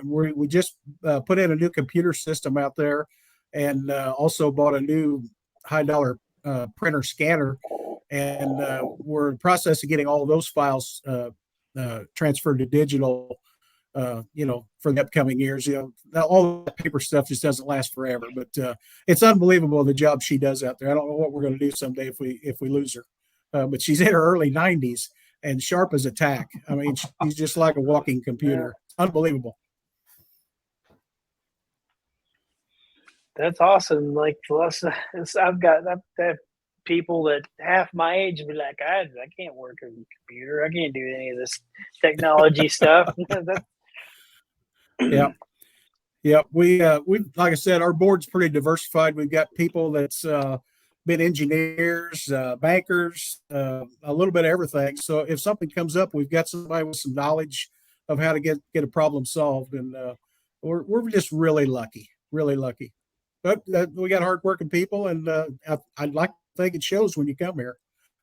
C: We just put in a new computer system out there, and also bought a new high-dollar printer scanner, and we're in the process of getting all of those files transferred to digital, for the upcoming years. All the paper stuff just doesn't last forever, but it's unbelievable the job she does out there. I don't know what we're going to do someday if we lose her. But she's in her early 90s and sharp as a tack. I mean, she's just like a walking computer. Unbelievable.
B: That's awesome. Like, I've got that people that half my age be like, I can't work a computer. I can't do any of this technology stuff.
C: Yeah. We like I said, our board's pretty diversified. We've got people that's been engineers, bankers, a little bit of everything. So if something comes up, we've got somebody with some knowledge of how to get a problem solved, and we're just really lucky. But we got hardworking people, and I'd like to think it shows when you come here.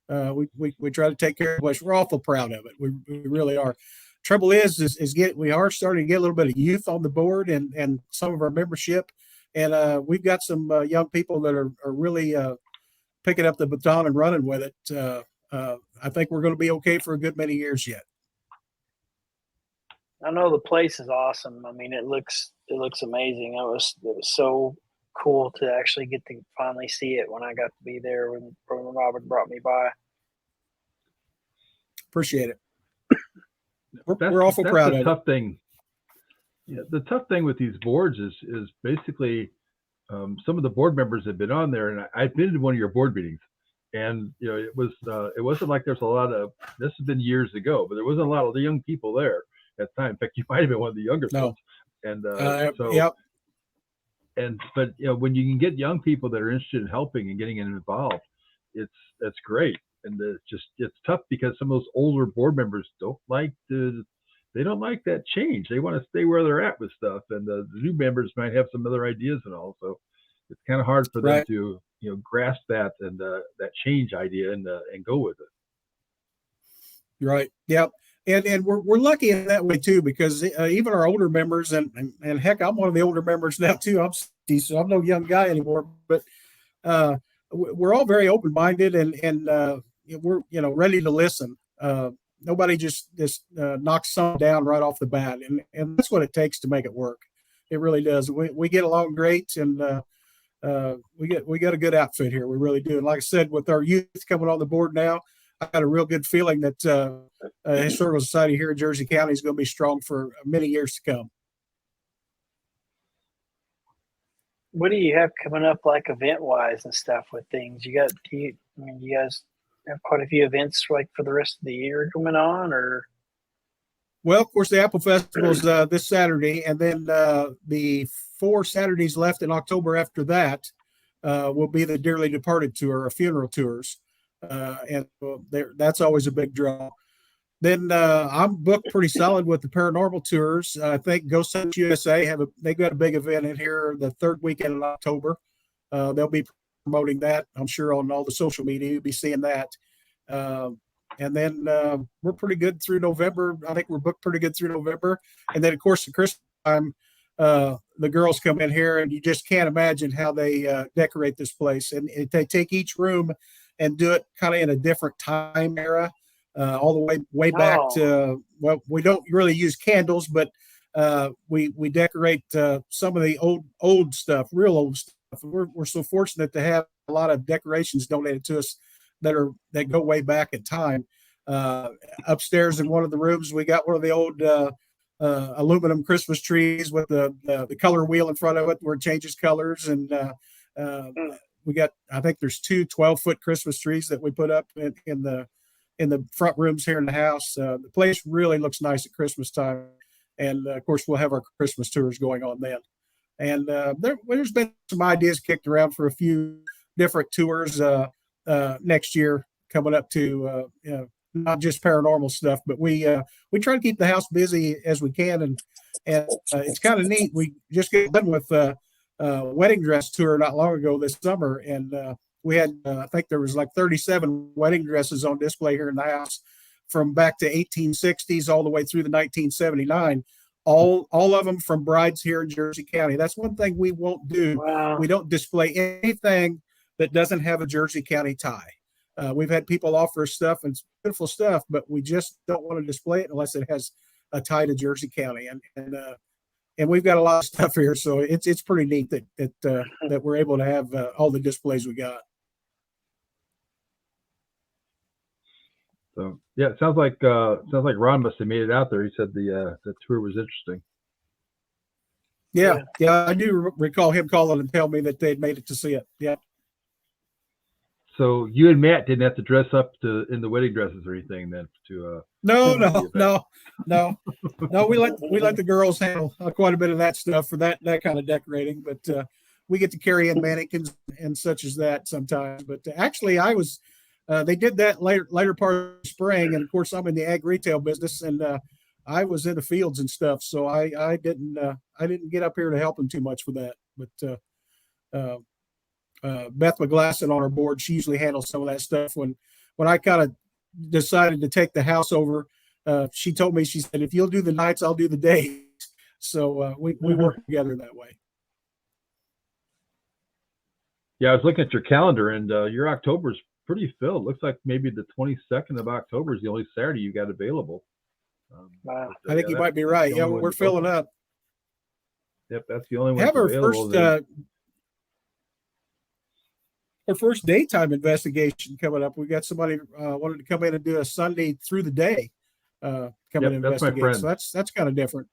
C: We try to take care of us. We're awful proud of it. We really are. Trouble is we are starting to get a little bit of youth on the board and some of our membership, and we've got some young people that are really picking up the baton and running with it. I think we're going to be okay for a good many years yet.
B: I know the place is awesome. I mean, it looks amazing. It was so cool to actually get to finally see it when I got to be there when Robert brought me by.
C: Appreciate it. We're awful proud of it.
A: Tough thing. Yeah, the tough thing with these boards is basically some of the board members have been on there, and I've been to one of your board meetings, and it wasn't like there's a lot of, this has been years ago, but there wasn't a lot of the young people there at the time. In fact, you might have been one of the younger ones. And
C: yep.
A: But when you can get young people that are interested in helping and getting involved, that's great. And it's tough because some of those older board members don't like that change. They want to stay where they're at with stuff, and the new members might have some other ideas and all. So it's kind of hard for them to grasp that and that change idea and go with it.
C: Right. Yep. And we're lucky in that way too, because even our older members, and heck, I'm one of the older members now too. I'm 60, so I'm no young guy anymore. But we're all very open-minded, and we're ready to listen. Nobody just knocks something down right off the bat, and that's what it takes to make it work. It really does. We get along great, and we got a good outfit here. We really do. And like I said, with our youth coming on the board now, I got a real good feeling that Historical Society here in Jersey County is going to be strong for many years to come.
B: What do you have coming up, like event wise and stuff with things? You guys have quite a few events like for the rest of the year coming on, or?
C: Well, of course, the Apple Festival is this Saturday, and then the 4 Saturdays left in October after that will be the Dearly Departed tour, or funeral tours, and that's always a big draw. Then I'm booked pretty solid with the paranormal tours. I think Ghost Hunt USA they got a big event in here the 3rd weekend in October. They'll be promoting that, I'm sure, on all the social media. You'll be seeing that. And then we're pretty good through November. I think we're booked pretty good through November. And then, of course, at Christmas time, the girls come in here, and you just can't imagine how they decorate this place. And they take each room and do it kind of in a different time era. All the way back to, well, we don't really use candles, but we decorate some of the old stuff, real old stuff. We're so fortunate to have a lot of decorations donated to us that go way back in time. Upstairs in one of the rooms, we got one of the old aluminum Christmas trees with the color wheel in front of it where it changes colors, and we got, I think there's 2 12-foot Christmas trees that we put up in the front rooms here in the house. The place really looks nice at Christmas time. And of course, we'll have our Christmas tours going on then. And there's been some ideas kicked around for a few different tours next year coming up to, not just paranormal stuff, but we try to keep the house busy as we can. And it's kind of neat. We just got done with a wedding dress tour not long ago this summer. And we had, I think there was like 37 wedding dresses on display here in the house from back to 1860s all the way through the 1979. All of them from brides here in Jersey County. That's one thing we won't do.
B: Wow.
C: We don't display anything that doesn't have a Jersey County tie. We've had people offer us stuff, and it's beautiful stuff, but we just don't want to display it unless it has a tie to Jersey County. And we've got a lot of stuff here, so it's pretty neat that we're able to have all the displays we got.
A: So yeah, it sounds like Ron must have made it out there. He said the tour was interesting.
C: Yeah, I do recall him calling and tell me that they'd made it to see it. Yeah.
A: So you and Matt didn't have to dress up in the wedding dresses or anything then to
C: No. We let the girls handle quite a bit of that stuff for that kind of decorating, but we get to carry in mannequins and such as that sometimes. But actually, I was. They did that later part of the spring, and of course, I'm in the ag retail business, and I was in the fields and stuff, so I didn't get up here to help them too much with that. But Beth McGlasson on our board, she usually handles some of that stuff. When I kind of decided to take the house over, she told me, she said, if you'll do the nights, I'll do the days. So we work together that way.
A: Yeah, I was looking at your calendar, and your October's pretty filled. Looks like maybe the 22nd of October is the only Saturday you got available.
B: Wow.
C: I think you might be right. Yeah, we're filling up.
A: Yep, that's the only one.
C: Have our first daytime investigation coming up. We got somebody wanted to come in and do a Sunday through the day. Come in and investigate. So that's kind of different.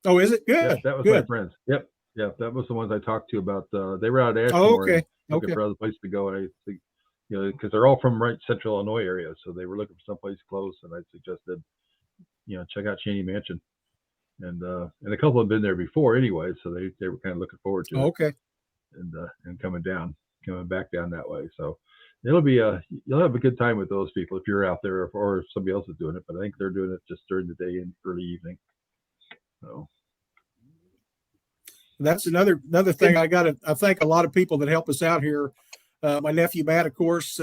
C: Oh, is it? Good.
A: Yeah, that was
C: good.
A: My friends. Yep. Yeah, that was the ones I talked to about. They were out at Ashmore.
C: Oh, okay.
A: Looking for other place to go, and I think, because they're all from right central Illinois area, so they were looking for someplace close, and I suggested, check out Cheney Mansion, and a couple have been there before anyway, so they were kind of looking forward to it.
C: Okay.
A: And coming back down that way, so it'll be you'll have a good time with those people if you're out there, or if somebody else is doing it, but I think they're doing it just during the day and early evening. So
C: that's another thing. I thank a lot of people that help us out here. My nephew Matt, of course,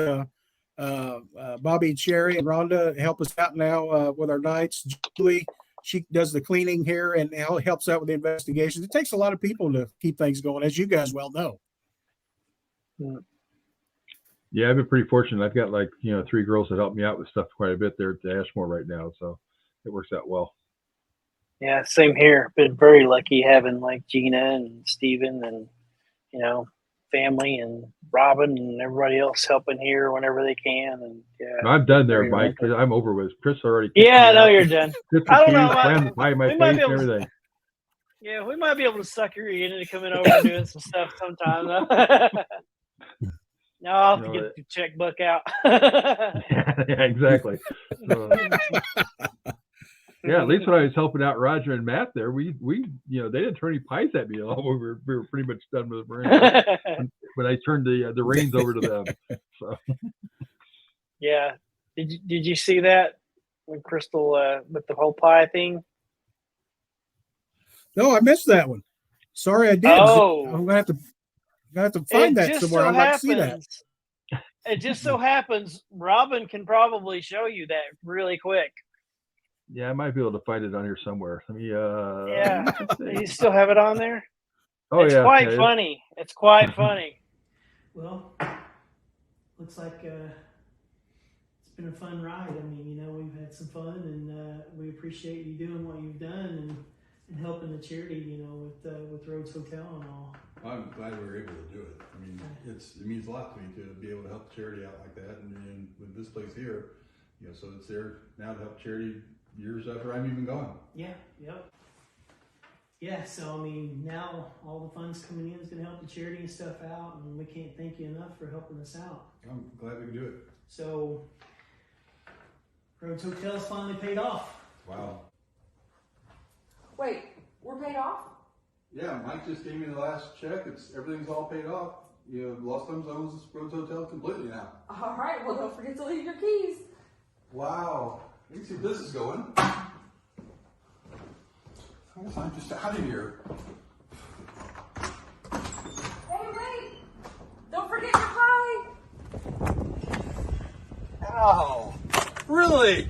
C: Bobby and Sherry and Rhonda help us out now with our nights. Julie, she does the cleaning here and helps out with the investigations. It takes a lot of people to keep things going, as you guys well know.
A: Yeah, I've been pretty fortunate. I've got 3 girls that help me out with stuff quite a bit there at Ashmore right now, so it works out well.
B: Yeah, same here. Been very lucky having like Gina and Steven and family and Robin and everybody else helping here whenever they can. And
A: I'm done there, Mike. I'm over with. Chris already.
B: Yeah, I know you're done. I don't know.
A: Slammed the pie in my face and everything.
B: Yeah, we might be able to sucker you into coming over and doing some stuff sometime, though. No, I'll have to get the checkbook out.
A: Yeah, exactly. Yeah, at least when I was helping out Roger and Matt there, we they didn't turn any pies at me at all. We were pretty much done with the reins when I turned the reins over to them. So.
B: Yeah, did you see that when Crystal with the whole pie thing?
C: No, I missed that one. Sorry, I did.
B: Oh,
C: I'm gonna have to find that somewhere. I'd like to see that.
B: It just so happens Robin can probably show you that really quick.
A: Yeah, I might be able to find it on here somewhere. Let me.
B: Yeah, you still have it on there?
A: Oh,
B: it's quite funny. It's quite funny.
D: Well, looks like it's been a fun ride. I mean, we've had some fun, and we appreciate you doing what you've done and helping the charity, with Rhodes Hotel and all.
E: I'm glad we were able to do it. I mean, it means a lot to me to be able to help the charity out like that, and with this place here, so it's there now to help charity years after I'm even gone.
D: Yeah. Yep. Yeah. So I mean, now all the funds coming in is going to help the charity and stuff out, and we can't thank you enough for helping us out.
E: I'm glad we could do it.
D: So, Rhodes Hotel's finally paid off.
E: Wow.
F: Wait, we're paid off?
E: Yeah, Mike just gave me the last check. Everything's all paid off. Lost Thumbs owns Rhodes Hotel completely now.
F: All right, well, don't forget to leave your keys.
E: Wow. You can see where this is going. I guess I'm just out of here.
F: Hey, wait! Don't forget your pie!
E: Ow! Really?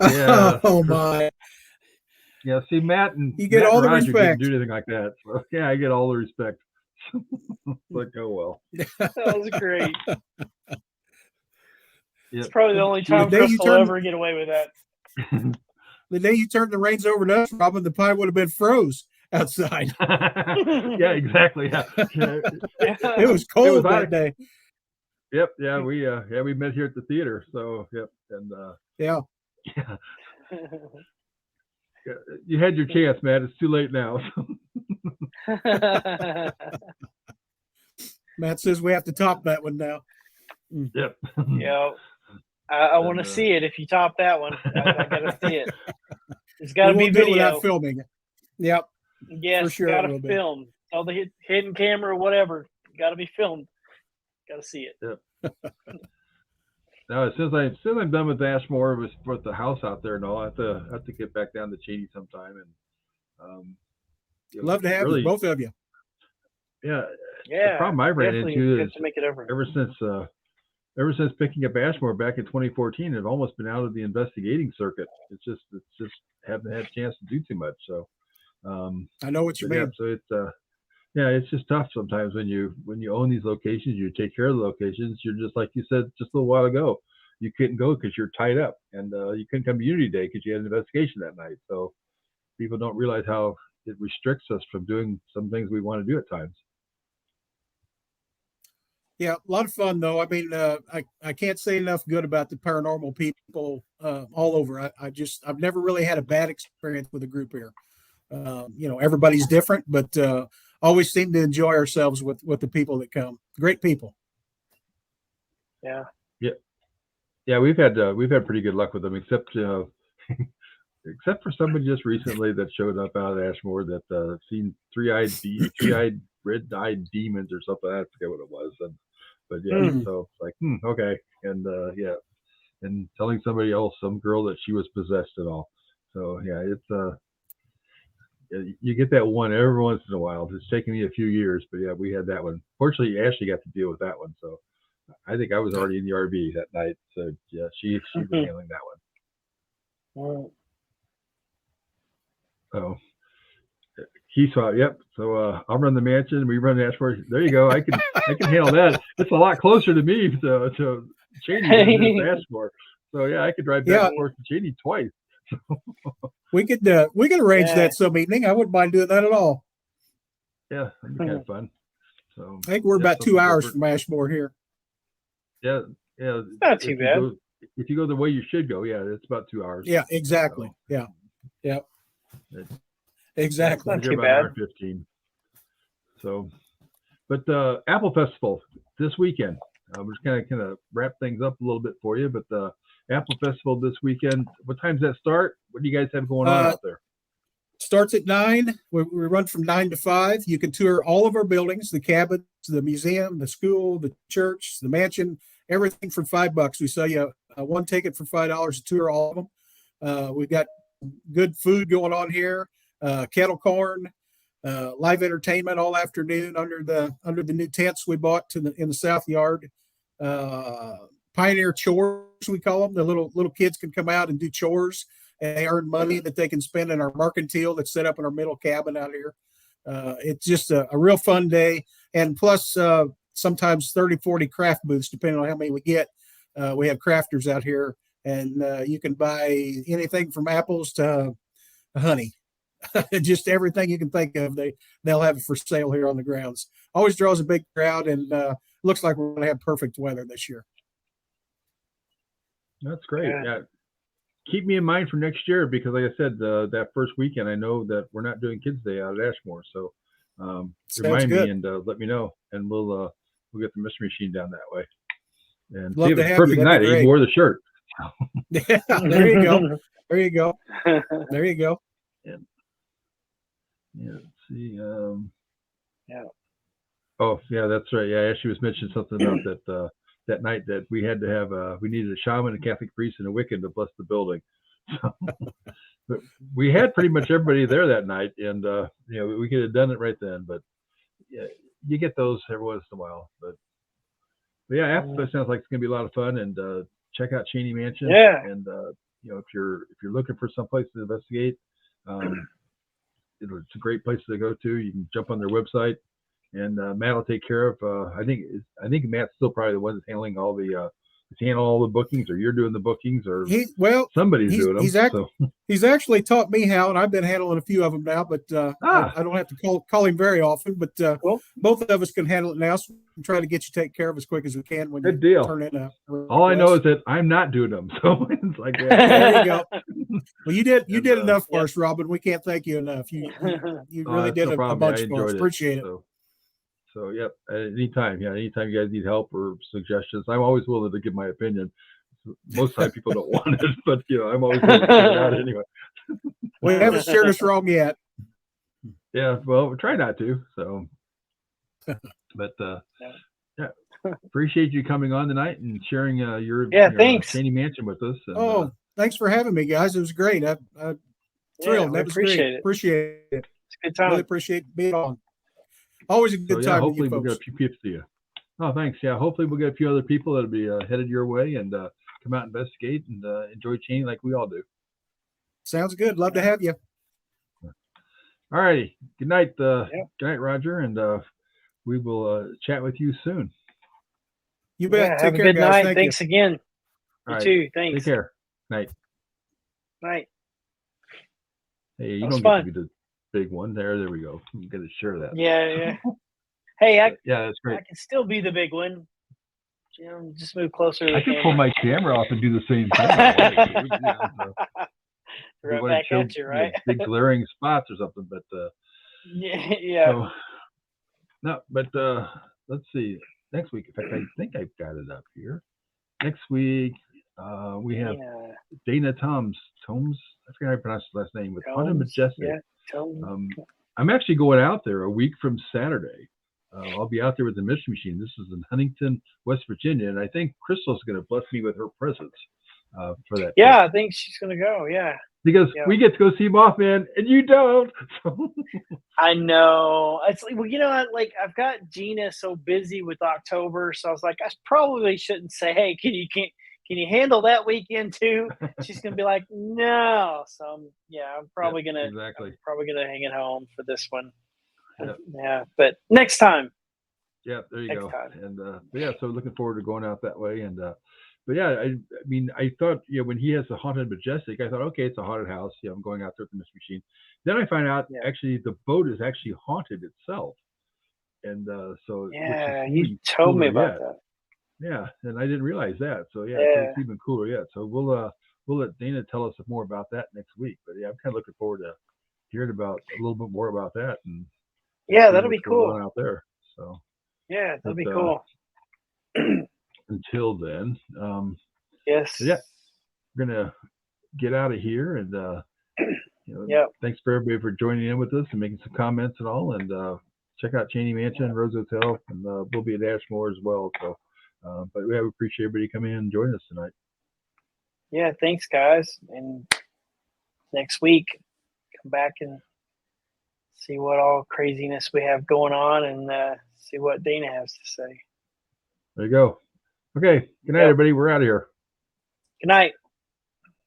A: Yeah.
C: Oh my.
A: Yeah. See, Matt and
C: you get
A: Matt
C: all
A: and
C: the
A: Roger
C: respect.
A: didn't do anything like that. So, yeah, I get all the respect. Like, oh well.
B: That was great.
A: Yep.
B: It's probably the only time Crystal will ever get away with that.
C: The day you turned the reins over to us, Robin, the pie would have been froze outside.
A: Yeah, exactly. Yeah.
C: It was cold that day.
A: Yep. Yeah, we met here at the theater. So yep, and
C: yeah.
A: You had your chance, Matt. It's too late now.
C: Matt says we have to top that one now.
A: Yep.
B: Yeah. I want to see it. If you top that one, I gotta see it. It's got to be video
C: without filming it. Yep.
B: Yes,
C: for sure.
B: Got to film. All the hidden camera or whatever. Got to be filmed. Got to see it.
A: Yep. Now, since I'm done with Ashmore with the house out there and all, I have to get back down to Cheney sometime and
C: love to have you, both of you.
A: Yeah.
B: Yeah.
A: The problem I ran into is
B: to make it over.
A: Ever since picking up Ashmore back in 2014, I've almost been out of the investigating circuit. It's just haven't had a chance to do too much. So
C: I know what you mean.
A: Yeah, so it's just tough sometimes when you own these locations, you take care of the locations. You're just like you said just a little while ago, you couldn't go because you're tied up, and you couldn't come to Unity Day because you had an investigation that night. So people don't realize how it restricts us from doing some things we want to do at times.
C: Yeah, a lot of fun though. I mean, I can't say enough good about the paranormal people all over. I've never really had a bad experience with a group here. Everybody's different, but always seem to enjoy ourselves with the people that come. Great people.
B: Yeah.
A: Yeah, we've had pretty good luck with them, except for somebody just recently that showed up out of Ashmore that seen three-eyed red-eyed demons or something. I forget what it was. But yeah, so it's like, okay. And and telling somebody else, some girl, that she was possessed and all. So yeah, it's you get that one every once in a while. It's taken me a few years, but yeah, we had that one. Fortunately, Ashley got to deal with that one. So I think I was already in the RV that night. So yeah, she was handling that one.
B: Well,
A: So Key swap, yep. So I'll run the mansion. We run the Ashmore. There you go. I can handle that. It's a lot closer to me to Cheney than it is Ashmore. So yeah, I could drive back and forth to Cheney twice.
C: We could arrange that some evening. I wouldn't mind doing that at all.
A: Yeah, that'd be kind of fun. So
C: I think we're about 2 hours from Ashmore here.
A: Yeah.
B: Not too bad.
A: If you go the way you should go, yeah, it's about 2 hours.
C: Yeah, exactly. So, yeah. Exactly.
B: Not too
A: about
B: bad.
A: Hour 15. So, but Apple Festival this weekend. We're just kind of wrap things up a little bit for you. But the Apple Festival this weekend. What time's that start? What do you guys have going on out there?
C: Starts at 9. We run from 9 to 5. You can tour all of our buildings: the cabins, the museum, the school, the church, the mansion. Everything for $5. We sell you one ticket for $5 to tour all of them. We've got good food going on here. Kettle corn, live entertainment all afternoon under the new tents we bought in the south yard. Pioneer chores, we call them. The little kids can come out and do chores, and they earn money that they can spend in our mercantile that's set up in our middle cabin out here. It's just a real fun day, and plus sometimes 30, 40 craft booths, depending on how many we get. We have crafters out here, and you can buy anything from apples to honey. Just everything you can think of, they'll have it for sale here on the grounds. Always draws a big crowd, and looks like we're going to have perfect weather this year.
A: That's great. Yeah. Keep me in mind for next year, because like I said, that first weekend, I know that we're not doing Kids Day out at Ashmore. So remind me and let me know, and we'll get the Mystery Machine down that way. And
C: Love
A: see,
C: to have
A: perfect
C: you.
A: night. He wore the shirt.
C: Yeah, there you go. There you go. There you go.
A: Yeah, let's see. Oh, yeah, that's right. Yeah, Ashley was mentioning something about that night that we had to have we needed a shaman, a Catholic priest, and a Wiccan to bless the building. So, but we had pretty much everybody there that night, and we could have done it right then. But yeah, you get those every once in a while. But yeah, Apple Fest sounds like it's gonna be a lot of fun, and check out Cheney Mansion.
B: Yeah.
A: And if you're looking for some place to investigate, it's a great place to go to. You can jump on their website, and Matt will take care of. I think Matt's still probably the one that's handling all the bookings, or you're doing the bookings, or somebody's doing them.
C: He's actually taught me how, and I've been handling a few of them now. But I don't have to call him very often. But both of us can handle it now. So we try to get you taken care of as quick as we can when
A: Good
C: you
A: deal.
C: turn in a request.
A: All I know is that I'm not doing them, so it's like that.
C: There you go. Well, you did enough for us, Robin. We can't thank you enough. You really did a bunch for us. Appreciate it.
A: So yep. Anytime you guys need help or suggestions, I'm always willing to give my opinion. Most of the time people don't want it, but I'm always willing to figure it out anyway.
C: We haven't steered us wrong yet.
A: Yeah, well, we try not to. So, but yeah, appreciate you coming on tonight and sharing your
B: thanks.
A: Cheney Mansion with us. And,
C: thanks for having me, guys. It was great. I'm thrilled. That was
B: appreciate
C: great.
B: it.
C: Appreciate it.
B: It's a good time.
C: Really appreciate being on. Always a good time.
A: Hopefully
C: with you
A: we'll get a few people to you. Oh, thanks. Yeah, hopefully we'll get a few other people that'll be headed your way and come out and investigate and enjoy Cheney like we all do.
C: Sounds good. Love to have you.
A: All righty. Good night. Good night, Roger, and we will chat with you soon.
C: You bet.
B: Have
C: Take
B: a
C: care,
B: good
C: guys.
B: night. Thanks again. You too. Thanks.
A: Take care. Night.
B: Night.
A: Hey, you don't get to be the big one. There we go. You got to share that.
B: Yeah. Hey,
A: that's great.
B: I can still be the big one. Just move closer. To
A: I can pull my camera off and do the same thing.
B: Right back at you, right?
A: Big glaring spots or something, but
B: yeah.
A: So, no, but let's see. Next week, in fact, I think I've got it up here. Next week, we have Dana Toms. I forget how I pronounce his last name. With Haunted Majestic.
B: Yeah,
A: I'm actually going out there a week from Saturday. I'll be out there with the Mystery Machine. This is in Huntington, West Virginia, and I think Crystal's going to bless me with her presence for that.
B: Yeah, trip. I think she's going to go. Yeah,
A: because we get to go see Mothman, and you don't.
B: I know. It's like, I've got Gina so busy with October, so I was like, I probably shouldn't say, hey, can can you handle that weekend too? She's gonna be like, no. So I'm probably gonna hang it home for this one.
A: Yep.
B: Yeah, but next time.
A: Yeah, there you
B: Next
A: go.
B: time.
A: And so looking forward to going out that way. And but yeah, I mean, I thought, when he has the haunted Majestic, I thought, okay, it's a haunted house. Yeah, I'm going out there with the Mystery Machine. Then I find out actually the boat is actually haunted itself. And so
B: you told me about that.
A: Yeah, and I didn't realize that. So so it's even cooler yet. So we'll let Dana tell us more about that next week. But yeah, I'm kind of looking forward to hearing about a little bit more about that. And
B: that'll be cool
A: out there. So
B: that'll be cool.
A: Until then,
B: yes.
A: Yeah, we're gonna get out of here, and thanks for everybody for joining in with us and making some comments and all. And check out Cheney Mansion, Rose Hotel, and we'll be at Ashmore as well. So, but we appreciate everybody coming in and joining us tonight.
B: Yeah, thanks, guys. And next week, come back and see what all craziness we have going on, and see what Dana has to say.
A: There you go. Okay. Good night, everybody. We're out of here.
B: Good night.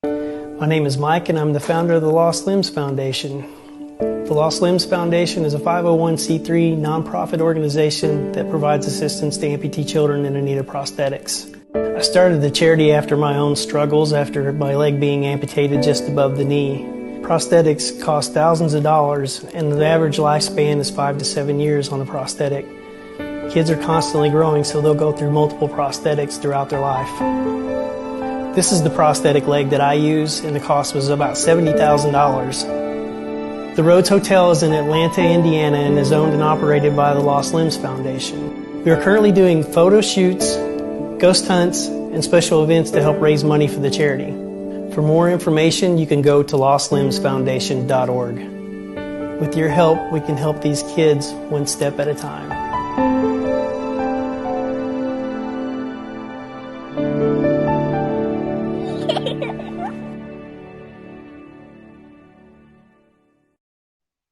D: My name is Mike, and I'm the founder of the Lost Limbs Foundation. The Lost Limbs Foundation is a 501c3 nonprofit organization that provides assistance to amputee children in need of prosthetics. I started the charity after my own struggles after my leg being amputated just above the knee. Prosthetics cost thousands of dollars, and the average lifespan is 5 to 7 years on a prosthetic. Kids are constantly growing, so they'll go through multiple prosthetics throughout their life. This is the prosthetic leg that I use, and the cost was about $70,000. The Rhodes Hotel is in Atlanta, Indiana, and is owned and operated by the Lost Limbs Foundation. We are currently doing photo shoots, ghost hunts, and special events to help raise money for the charity. For more information, you can go to lostlimbsfoundation.org. With your help, we can help these kids one step at a time.